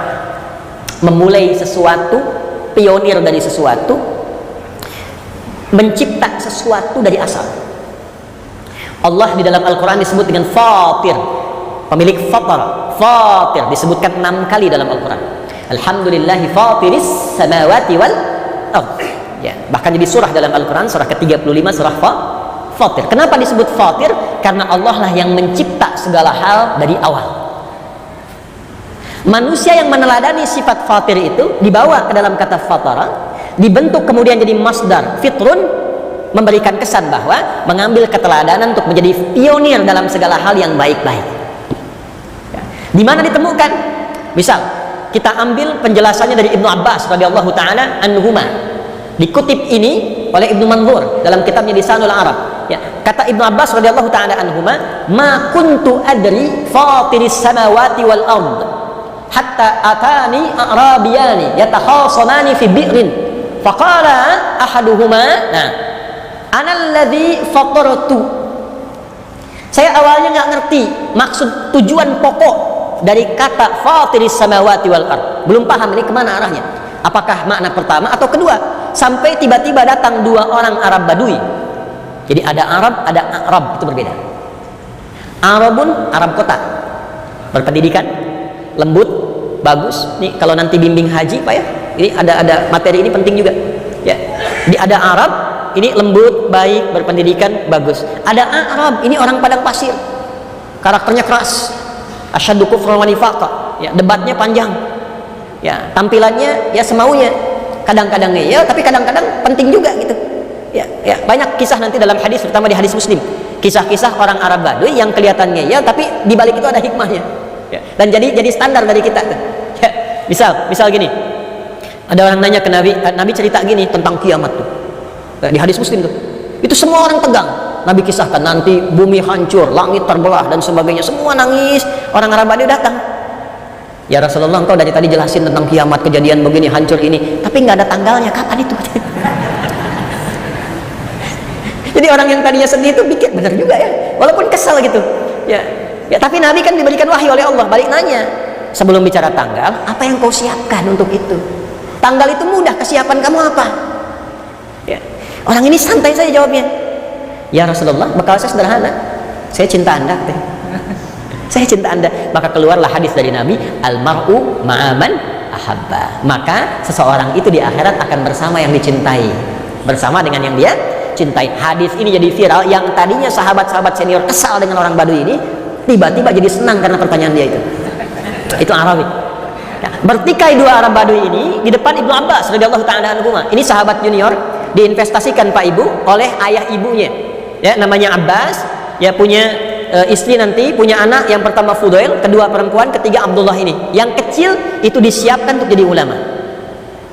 memulai sesuatu, pionir dari sesuatu, mencipta sesuatu dari asal. Allah di dalam Al-Quran disebut dengan Fatir, pemilik fatar. Fatir disebutkan 6 kali dalam Al-Quran. Alhamdulillahi fatiris samawati wal ardh. Ya, bahkan jadi surah dalam Al-Quran, surah ke-35, surah Fatir. Kenapa disebut Fatir? Karena Allah lah yang mencipta segala hal dari awal. Manusia yang meneladani sifat Fatir itu dibawa ke dalam kata fatara, dibentuk kemudian jadi masdar fitrun, memberikan kesan bahwa mengambil keteladanan untuk menjadi pionir dalam segala hal yang baik-baik. Ya. Di mana ditemukan? Misal kita ambil penjelasannya dari Ibnu Abbas radhiyallahu taala anhuma. Dikutip ini oleh Ibnu Manzur dalam kitabnya Lisanul Arab. Ya, kata Ibnu Abbas radhiyallahu taala anhuma, "Ma kuntu adri fatiris samawati wal ard hatta atani a'rabiyani yatakhasamani fi bi'rin faqala ahaduhuma ana alladhi fatartu." Saya awalnya nggak ngerti maksud tujuan pokok dari kata fatiris samawati wal ard, belum paham ini kemana arahnya, apakah makna pertama atau kedua, sampai tiba-tiba datang 2 orang Arab Badui. Jadi ada Arab, ada Arab, itu berbeda. Arabun, Arab kota, berpendidikan, lembut, bagus. Nih kalau nanti bimbing haji Pak ya, ini ada materi ini penting juga. Ya, jadi ada Arab, ini lembut, baik, berpendidikan, bagus. Ada Arab, ini orang padang pasir, karakternya keras, asyaddu kufran wa nifaqa. Ya, debatnya panjang. Ya, tampilannya ya semaunya. Kadang-kadang ya, tapi kadang-kadang penting juga gitu. Ya, banyak kisah nanti dalam hadis, terutama di hadis Muslim. Kisah-kisah orang Arab Badui yang kelihatannya ya, tapi di balik itu ada hikmahnya. Ya, dan jadi standar dari kita tuh. Ya, misal gini. Ada orang nanya ke Nabi, Nabi cerita gini tentang kiamat tuh. Di hadis Muslim tuh. Itu semua orang tegang. Nabi kisahkan nanti bumi hancur, langit terbelah dan sebagainya. Semua nangis. Orang Arab Badui datang. Ya Rasulullah, engkau dari tadi jelasin tentang kiamat, kejadian begini, hancur ini, tapi nggak ada tanggalnya, kapan itu? Jadi orang yang tadinya sedih itu pikir benar juga ya, walaupun kesal gitu. Ya, tapi Nabi kan diberikan wahyu oleh Allah, balik nanya, sebelum bicara tanggal, apa yang kau siapkan untuk itu? Tanggal itu mudah, kesiapan kamu apa? Ya. Orang ini santai saja jawabnya. Ya Rasulullah, bekal saya sederhana, saya cinta Anda. Saya cinta Anda. Maka keluarlah hadis dari Nabi, almar'u ma'aman ahabba. Maka seseorang itu di akhirat akan bersama yang dicintai, bersama dengan yang dia cintai. Hadis ini jadi viral. Yang tadinya sahabat-sahabat senior kesal dengan orang Badui ini, tiba-tiba jadi senang karena pertanyaan dia itu. Itu Arabi. Ya, bertikai 2 Arab Badui ini di depan Ibnu Abbas radhiyallahu taala anhuma. Ini sahabat junior, diinvestasikan Pak Ibu oleh ayah ibunya. Ya, namanya Abbas. Ya, punya istri nanti, punya anak, yang pertama Fudail, kedua perempuan, ketiga Abdullah ini. Yang kecil itu disiapkan untuk jadi ulama.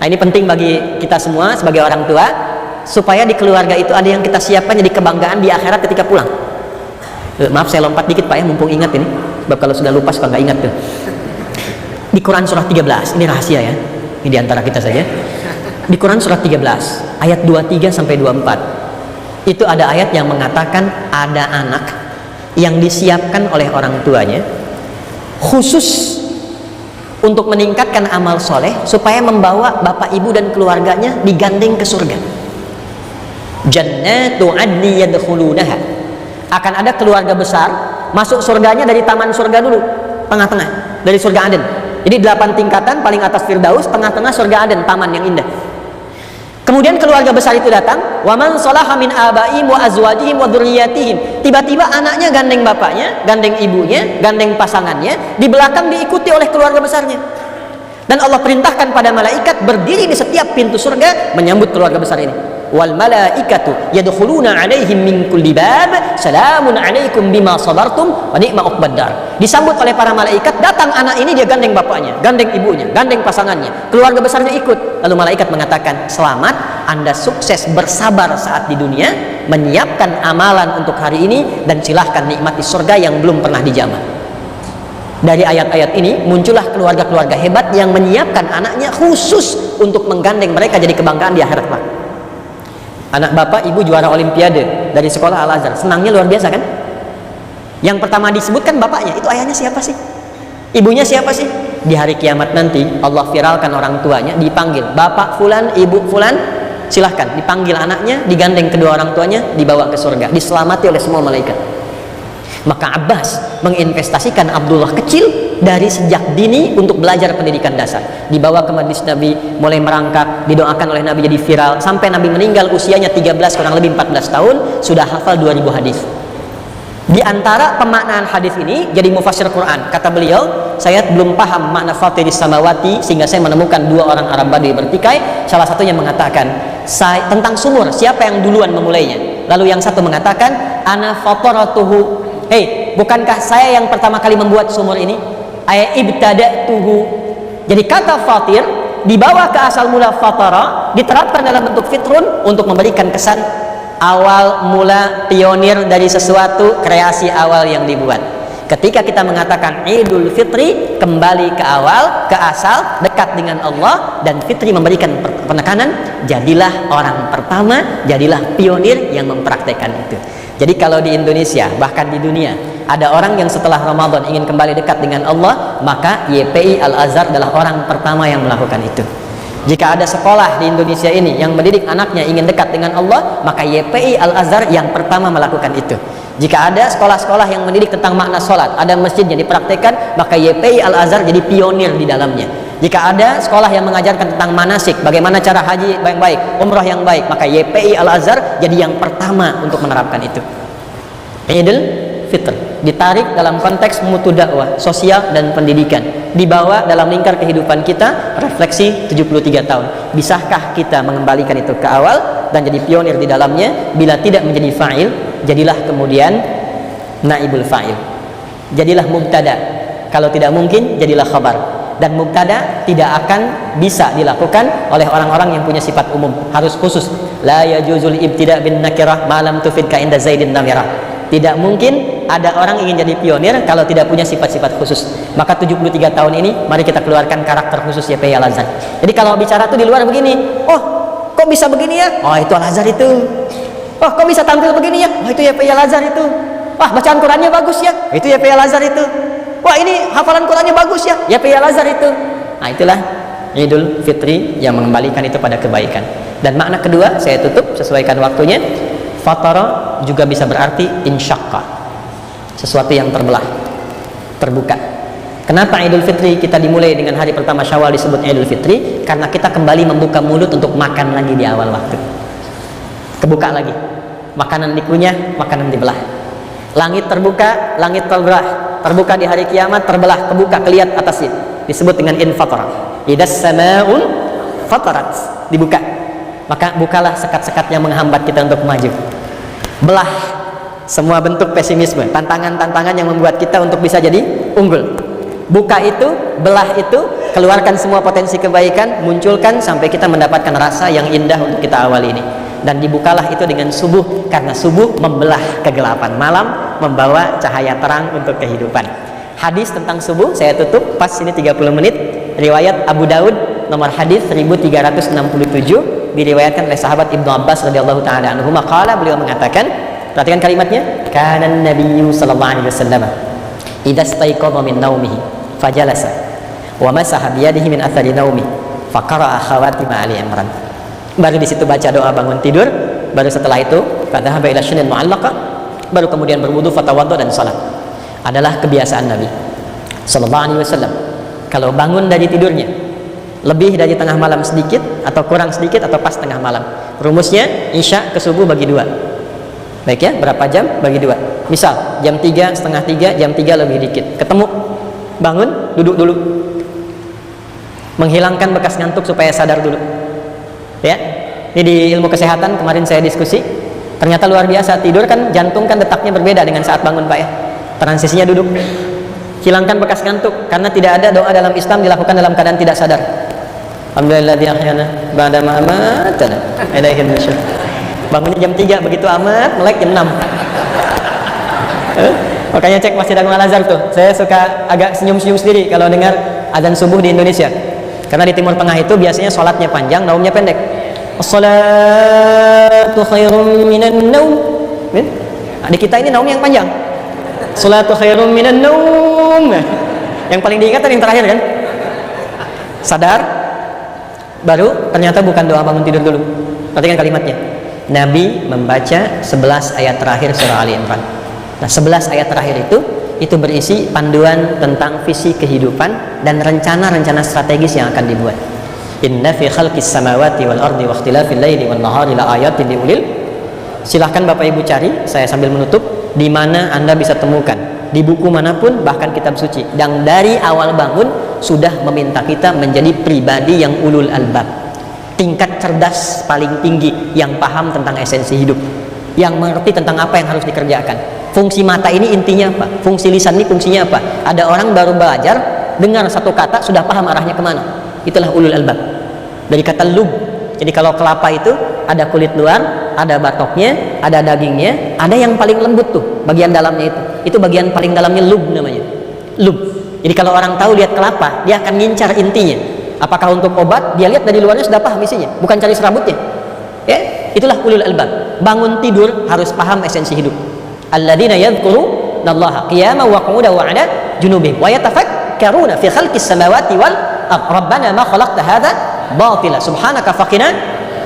Nah, ini penting bagi kita semua sebagai orang tua, supaya di keluarga itu ada yang kita siapkan jadi kebanggaan di akhirat ketika pulang. Maaf saya lompat dikit Pak ya, mumpung ingat ini, sebab kalau sudah lupa suka nggak ingat tuh. Di Quran surah 13, ini rahasia ya, ini diantara kita saja. Di Quran surah 13 ayat 23 sampai 24 itu ada ayat yang mengatakan ada anak yang disiapkan oleh orang tuanya khusus untuk meningkatkan amal soleh supaya membawa bapak ibu dan keluarganya digandeng ke surga. Jannatu adni yadkhulunaha, akan ada keluarga besar masuk surganya dari taman surga dulu, tengah-tengah dari surga Aden. Jadi 8 tingkatan, paling atas Firdaus, tengah-tengah surga Aden, taman yang indah. Kemudian keluarga besar itu datang, wa man salaha min abaihim wa azwajihim wa dzurriyyatihim. Tiba-tiba anaknya gandeng bapaknya, gandeng ibunya, gandeng pasangannya, di belakang diikuti oleh keluarga besarnya. Dan Allah perintahkan pada malaikat berdiri di setiap pintu surga menyambut keluarga besar ini. Wal malaikatu yadkhuluna 'alaihim min kulli bab, salamun 'alaikum bima sabartum wa ni'ma uqbad dar. Disambut oleh para malaikat, datang anak ini dia gandeng bapaknya, gandeng ibunya, gandeng pasangannya, keluarga besarnya ikut. Lalu malaikat mengatakan, selamat, Anda sukses bersabar saat di dunia, menyiapkan amalan untuk hari ini, dan silahkan nikmati surga yang belum pernah dijamah. Dari ayat-ayat ini muncullah keluarga-keluarga hebat yang menyiapkan anaknya khusus untuk menggandeng mereka jadi kebanggaan di akhirat kelak. Anak bapak ibu juara olimpiade dari sekolah Al-Azhar, senangnya luar biasa kan? Yang pertama disebutkan bapaknya, itu ayahnya siapa sih? Ibunya siapa sih? Di hari kiamat nanti Allah viralkan orang tuanya, dipanggil, bapak fulan, ibu fulan, silahkan dipanggil anaknya, digandeng kedua orang tuanya, dibawa ke surga, diselamati oleh semua malaikat. Maka Abbas menginvestasikan Abdullah kecil dari sejak dini untuk belajar pendidikan dasar. Dibawa ke majlis Nabi, mulai merangkak, didoakan oleh Nabi jadi viral, sampai Nabi meninggal usianya 13 kurang lebih 14 tahun, sudah hafal 2000 hadis. Di antara pemaknaan hadis ini jadi mufassir Quran. Kata beliau, saya belum paham makna fatiris samawati sehingga saya menemukan dua orang Arab Badui bertikai. Salah satunya mengatakan tentang sumur, siapa yang duluan memulainya? Lalu yang satu mengatakan, ana fataratuhu. Hei, bukankah saya yang pertama kali membuat sumur ini? Ay ibtada'tuhu. Jadi kata fatir dibawa ke asal mula fatara, diterapkan dalam bentuk fitrun untuk memberikan kesan awal mula, pionir dari sesuatu, kreasi awal yang dibuat. Ketika kita mengatakan Idul Fitri, kembali ke awal, ke asal, dekat dengan Allah, dan fitri memberikan penekanan, jadilah orang pertama, jadilah pionir yang mempraktekkan itu. Jadi kalau di Indonesia, bahkan di dunia, ada orang yang setelah Ramadan ingin kembali dekat dengan Allah, maka YPI Al-Azhar adalah orang pertama yang melakukan itu. Jika ada sekolah di Indonesia ini yang mendidik anaknya ingin dekat dengan Allah, maka YPI Al-Azhar yang pertama melakukan itu. Jika ada sekolah-sekolah yang mendidik tentang makna sholat, ada masjidnya dipraktekkan, maka YPI Al-Azhar jadi pionir di dalamnya. Jika ada sekolah yang mengajarkan tentang manasik, bagaimana cara haji yang baik, umrah yang baik, maka YPI Al-Azhar jadi yang pertama untuk menerapkan itu. Idul Fitr ditarik dalam konteks mutu dakwah, sosial dan pendidikan, dibawa dalam lingkar kehidupan kita, refleksi 73 tahun. Bisakah kita mengembalikan itu ke awal dan jadi pionir di dalamnya? Bila tidak menjadi fa'il, jadilah kemudian naibul fa'il, jadilah mubtada. Kalau tidak mungkin, jadilah khabar. Dan mubtada tidak akan bisa dilakukan oleh orang-orang yang punya sifat umum, harus khusus. La yajuzul ibtida' bin nakirah ma lam tufidka inda zaidin namirah. Tidak mungkin ada orang ingin jadi pionir kalau tidak punya sifat-sifat khusus. Maka 73 tahun ini mari kita keluarkan karakter khusus YPI Al-Azhar. Jadi kalau bicara tuh di luar begini, oh kok bisa begini ya? Oh itu Al-Azhar itu. Oh kok bisa tampil begini ya? Oh itu YPI Al-Azhar itu. Wah bacaan Qurannya bagus ya? Itu YPI Al-Azhar itu. Wah ini hafalan Qurannya bagus ya? YPI Al-Azhar itu. Nah itulah Idul Fitri yang mengembalikan itu pada kebaikan. Dan makna kedua saya tutup sesuaikan waktunya. Fatara juga bisa berarti insyaqqa, sesuatu yang terbelah, terbuka. Kenapa Idul Fitri kita dimulai dengan hari pertama Syawal disebut Idul Fitri? Karena kita kembali membuka mulut untuk makan lagi di awal waktu. Kebuka lagi, makanan dikunyah, makanan dibelah. Langit terbuka, langit terbelah, terbuka di hari kiamat, terbelah, kebuka, kelihat atasnya, disebut dengan infatara. Idas samaun fatarat, dibuka. Maka bukalah sekat-sekat yang menghambat kita untuk maju. Belah semua bentuk pesimisme, tantangan-tantangan yang membuat kita untuk bisa jadi unggul. Buka itu, belah itu, keluarkan semua potensi kebaikan, munculkan sampai kita mendapatkan rasa yang indah untuk kita awali ini. Dan dibukalah itu dengan subuh, karena subuh membelah kegelapan malam, membawa cahaya terang untuk kehidupan. Hadis tentang subuh saya tutup pas ini 30 menit. Riwayat Abu Daud nomor hadis 1367, diriwayatkan oleh sahabat Ibnu Abbas radhiyallahu taala anhu. Maqala, beliau mengatakan, perhatikan kalimatnya, kana nabiyyu sallallahu alaihi wasallam idza staiqadha min naumihi fajalasa wa masaha bi yadihi min athari naumi fa qara'a khawatim Ali Imran. Baru di situ baca doa bangun tidur, baru setelah itu fadhahaba ila syunin mu'allaqah, baru kemudian berwudu, fatawaddu dan salat. Adalah kebiasaan Nabi sallallahu alaihi wasallam kalau bangun dari tidurnya lebih dari tengah malam sedikit atau kurang sedikit atau pas tengah malam. Rumusnya isya ke subuh bagi dua. Baik ya, berapa jam bagi dua. Misal jam 3, setengah 3, jam 3 lebih dikit. Ketemu, bangun, duduk dulu. Menghilangkan bekas ngantuk supaya sadar dulu. Ya, ini di ilmu kesehatan kemarin saya diskusi. Ternyata luar biasa, tidur kan jantung kan detaknya berbeda dengan saat bangun Pak ya. Transisinya duduk. Hilangkan bekas ngantuk, karena tidak ada doa dalam Islam dilakukan dalam keadaan tidak sadar. Alhamdulilladzi ahyana ba'da ma amatana ilaihi nusyur. Bangunnya jam 3, begitu amat melek jam 6. Makanya cek Masjid Agung Al-Azhar tuh, saya suka agak senyum-senyum sendiri kalau dengar azan subuh di Indonesia. Karena di Timur Tengah itu biasanya sholatnya panjang, naumnya pendek. As-salatu khairum minan naum. Di kita ini naum yang panjang. Salatu khairum minan naum. Yang paling diingat yang terakhir kan? Sadar, baru ternyata bukan doa bangun tidur dulu. Perhatikan kalimatnya. Nabi membaca 11 ayat terakhir surah Ali Imran. Nah, 11 ayat terakhir itu berisi panduan tentang visi kehidupan dan rencana-rencana strategis yang akan dibuat. Inna fi khalqis samawati wal ardi wa ikhtilafil laili wan nahari la ayatin liulil. Silahkan Bapak Ibu cari, saya sambil menutup, di mana Anda bisa temukan di buku manapun, bahkan kitab suci, dan dari awal bangun sudah meminta kita menjadi pribadi yang ulul albab, tingkat cerdas paling tinggi, yang paham tentang esensi hidup, yang mengerti tentang apa yang harus dikerjakan. Fungsi mata ini intinya apa? Fungsi lisan ini fungsinya apa? Ada orang baru belajar, dengar satu kata sudah paham arahnya kemana. Itulah ulul albab. Dari kata lub. Jadi kalau kelapa itu ada kulit luar, ada batoknya, ada dagingnya, ada yang paling lembut tuh bagian dalamnya itu bagian paling dalamnya lub namanya, lub. Jadi kalau orang tahu lihat kelapa, dia akan ngincar intinya. Apakah untuk obat? Dia lihat dari luarnya sudah paham isinya, bukan cari serabutnya. Ya, itulah ulul albab. Bangun tidur harus paham esensi hidup. Alladzina yadhkurunallaha qiyaman wa qu'udan wa 'ala junubihim wa yatafakkaruna fi khalqis samawati wal ardh. Rabbana ma khalaqta hadza batila subhanaka faqina.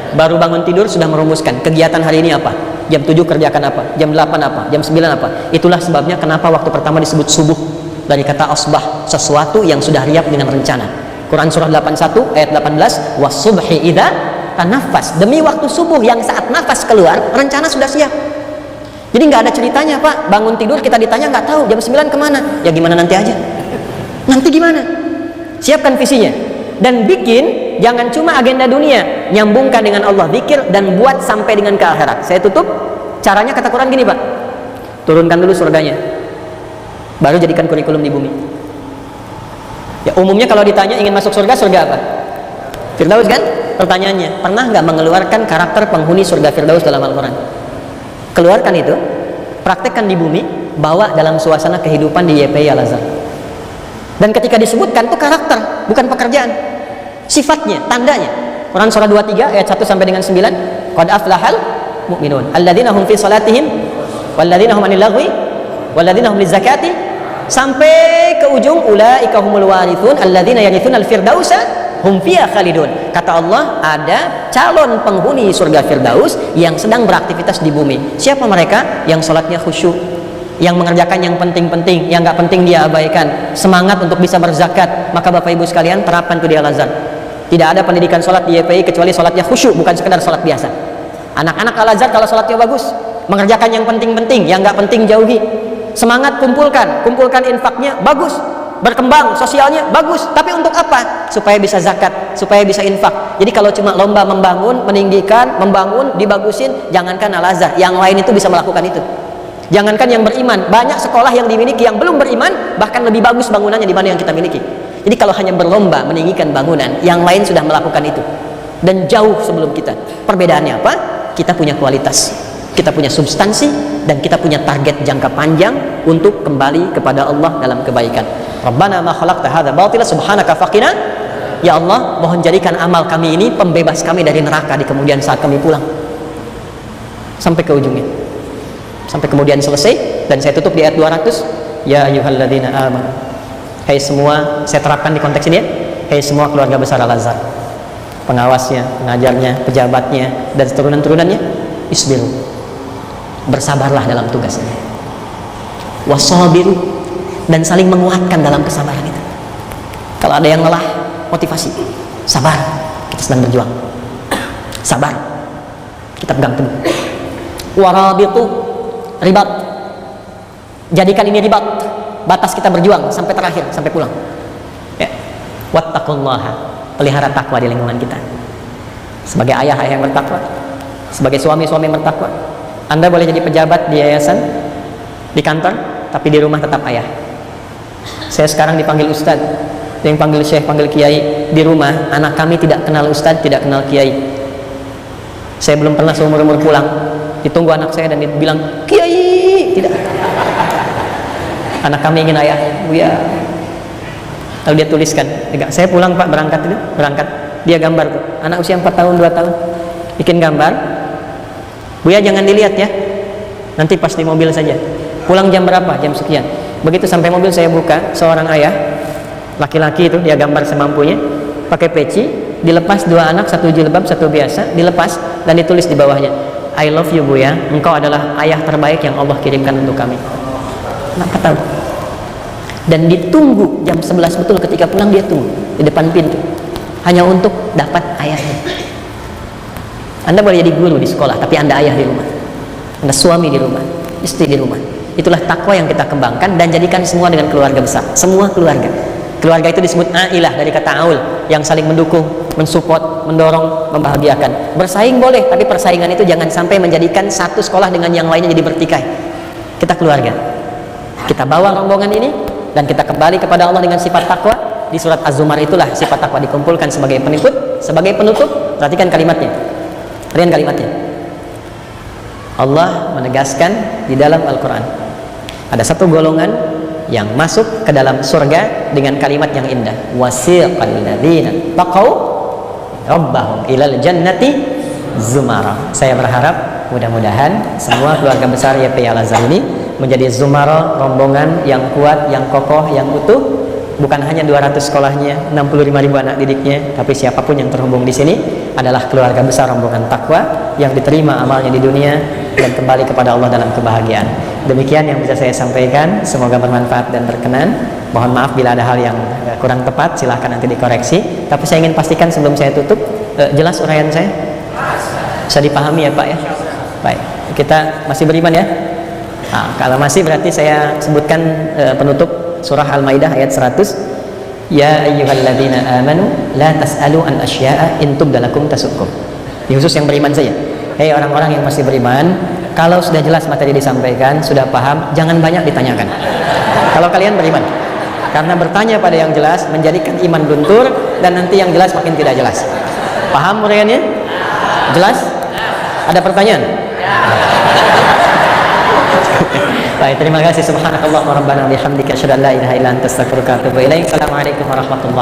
Baru bangun tidur sudah merumuskan kegiatan hari ini apa, jam 7 kerjakan apa, jam 8 apa, jam 9 apa. Itulah sebabnya kenapa waktu pertama disebut subuh, dari kata asbah, sesuatu yang sudah riap dengan rencana. Quran surah 81 ayat 18, wasubhi idza tanaffas, demi waktu subuh yang saat nafas keluar rencana sudah siap. Jadi nggak ada ceritanya Pak, bangun tidur kita ditanya nggak tahu jam 9 kemana, ya gimana nanti aja, nanti gimana, siapkan visinya dan bikin. Jangan cuma agenda dunia, nyambungkan dengan Allah, zikir, dan buat sampai dengan ke akhirat. Saya tutup, caranya kata Quran gini Pak, turunkan dulu surganya, baru jadikan kurikulum di bumi. Ya umumnya kalau ditanya ingin masuk surga, surga apa? Firdaus kan? Pertanyaannya, pernah nggak mengeluarkan karakter penghuni surga Firdaus dalam Al-Quran? Keluarkan itu, praktekkan di bumi, bawa dalam suasana kehidupan di YPI Al-Azhar. Dan ketika disebutkan itu karakter, bukan pekerjaan. Sifatnya, tandanya. Quran surah 23 ayat 1 sampai dengan 9. Qad aflahal mu'minun alladzina hum fi salatihim walladzina hum 'anil lagwi walladzina hum lizakati, sampai ke ujung ulaika humul warithun alladzina yarithunal firdausa hum fiha khalidun. Kata Allah, ada calon penghuni surga Firdaus yang sedang beraktivitas di bumi. Siapa mereka? Yang salatnya khusyuk, yang mengerjakan yang penting-penting, yang nggak penting dia abaikan, semangat untuk bisa berzakat. Maka Bapak Ibu sekalian terapkan itu di Al-Azhar. Tidak ada pendidikan sholat di YPI kecuali sholatnya khusyuk, bukan sekedar sholat biasa. Anak-anak Al-Azhar kalau sholatnya bagus, mengerjakan yang penting-penting, yang nggak penting jauhi. Semangat kumpulkan infaknya bagus, berkembang sosialnya bagus. Tapi untuk apa? Supaya bisa zakat, supaya bisa infak. Jadi kalau cuma lomba membangun, meninggikan, membangun, dibagusin, jangankan Al-Azhar, yang lain itu bisa melakukan itu. Jangankan yang beriman, banyak sekolah yang dimiliki yang belum beriman bahkan lebih bagus bangunannya dibanding yang kita miliki. Jadi kalau hanya berlomba meninggikan bangunan, yang lain sudah melakukan itu dan jauh sebelum kita. Perbedaannya apa? Kita punya kualitas, kita punya substansi, dan kita punya target jangka panjang untuk kembali kepada Allah dalam kebaikan. Rabbana ma khalaqta hadza batila subhanaka faqina. Ya Allah, mohon jadikan amal kami ini pembebas kami dari neraka di kemudian saat kami pulang. Sampai ke ujungnya, sampai kemudian selesai. Dan saya tutup di ayat 200. Ya ayyuhalladzina amanu, hai semua, saya terapkan di konteks ini ya, hai semua keluarga besar Al-Azhar, pengawasnya, pengajarnya, pejabatnya, dan turunan-turunannya, isbiru, bersabarlah dalam tugasnya, wasabiru, dan saling menguatkan dalam kesabaran itu. Kalau ada yang lelah, motivasi, sabar, kita sedang berjuang, sabar, kita pegang teguh. Warabitu, ribat, jadikan ini ribat, batas kita berjuang sampai terakhir, sampai pulang ya. Wattaqullaha, pelihara takwa di lingkungan kita. Sebagai ayah-ayah yang bertakwa, sebagai suami-suami yang bertakwa, Anda boleh jadi pejabat di yayasan, di kantor, tapi di rumah tetap ayah. Saya sekarang dipanggil ustad, yang panggil syekh, panggil kiai. Di rumah anak kami tidak kenal ustad, tidak kenal kiai. Saya belum pernah seumur-umur pulang ditunggu anak saya dan dia bilang kiai, tidak. Anak kami ingin ayah, Buya. Lalu dia tuliskan, saya pulang Pak, berangkat. Dia gambar tuh, anak usia 4 tahun, 2 tahun, bikin gambar. Buya jangan dilihat ya, nanti pas di mobil saja. Pulang jam berapa? Jam sekian. Begitu sampai mobil saya buka, seorang ayah Laki-laki itu dia gambar semampunya, pakai peci, dilepas 2 anak, 1 jilbab, 1 biasa, dilepas dan ditulis di bawahnya, I love you Buya, engkau adalah ayah terbaik yang Allah kirimkan untuk kami. Kenapa tahu? Dan ditunggu jam 11 betul, ketika pulang dia tunggu di depan pintu hanya untuk dapat ayahnya. Anda boleh jadi guru di sekolah, tapi Anda ayah di rumah, Anda suami di rumah, istri di rumah. Itulah takwa yang kita kembangkan, dan jadikan semua dengan keluarga besar, semua keluarga. Keluarga itu disebut ailah dari kata aul, yang saling mendukung, mensupport, mendorong, membahagiakan. Bersaing boleh, tapi persaingan itu jangan sampai menjadikan satu sekolah dengan yang lainnya jadi bertikai. Kita keluarga, kita bawa rombongan ini, dan kita kembali kepada Allah dengan sifat takwa. Di surat Az-Zumar itulah sifat takwa dikumpulkan sebagai penutup. Sebagai penutup, perhatikan kalimatnya, perhatikan kalimatnya. Allah menegaskan di dalam Al-Quran, ada satu golongan yang masuk ke dalam surga dengan kalimat yang indah, wasiqal ladzina taqaw rabbahum ilal jannati zumara. Saya berharap mudah-mudahan semua keluarga besar YPI Al-Azhar ini menjadi zumara, rombongan yang kuat, yang kokoh, yang utuh. Bukan hanya 200 sekolahnya, 65.000 anak didiknya, tapi siapapun yang terhubung di sini adalah keluarga besar rombongan takwa yang diterima amalnya di dunia dan kembali kepada Allah dalam kebahagiaan. Demikian yang bisa saya sampaikan, semoga bermanfaat dan berkenan. Mohon maaf bila ada hal yang kurang tepat, silahkan nanti dikoreksi. Tapi saya ingin pastikan sebelum saya tutup, jelas uraian saya? Bisa dipahami ya Pak ya? Baik, kita masih beriman ya? Nah, kalau masih berarti saya sebutkan penutup surah Al-Maidah ayat 100. Ya ayyuhalladzina amanu la tas'alu an asya'a in tubdalakum tasukum. Ini khusus yang beriman saja. Hei orang-orang yang masih beriman, kalau sudah jelas materi disampaikan, sudah paham, jangan banyak ditanyakan. Kalau kalian beriman, karena bertanya pada yang jelas menjadikan iman luntur, dan nanti yang jelas makin tidak jelas. Paham uraiannya? Jelas? Ada pertanyaan? Baik, terima kasih. Subhanakallah wa rabbana bihamdika asyhadu an la ilaha illa anta astaghfiruka wa atubu ilaik. Assalamualaikum warahmatullahi wabarakatuh.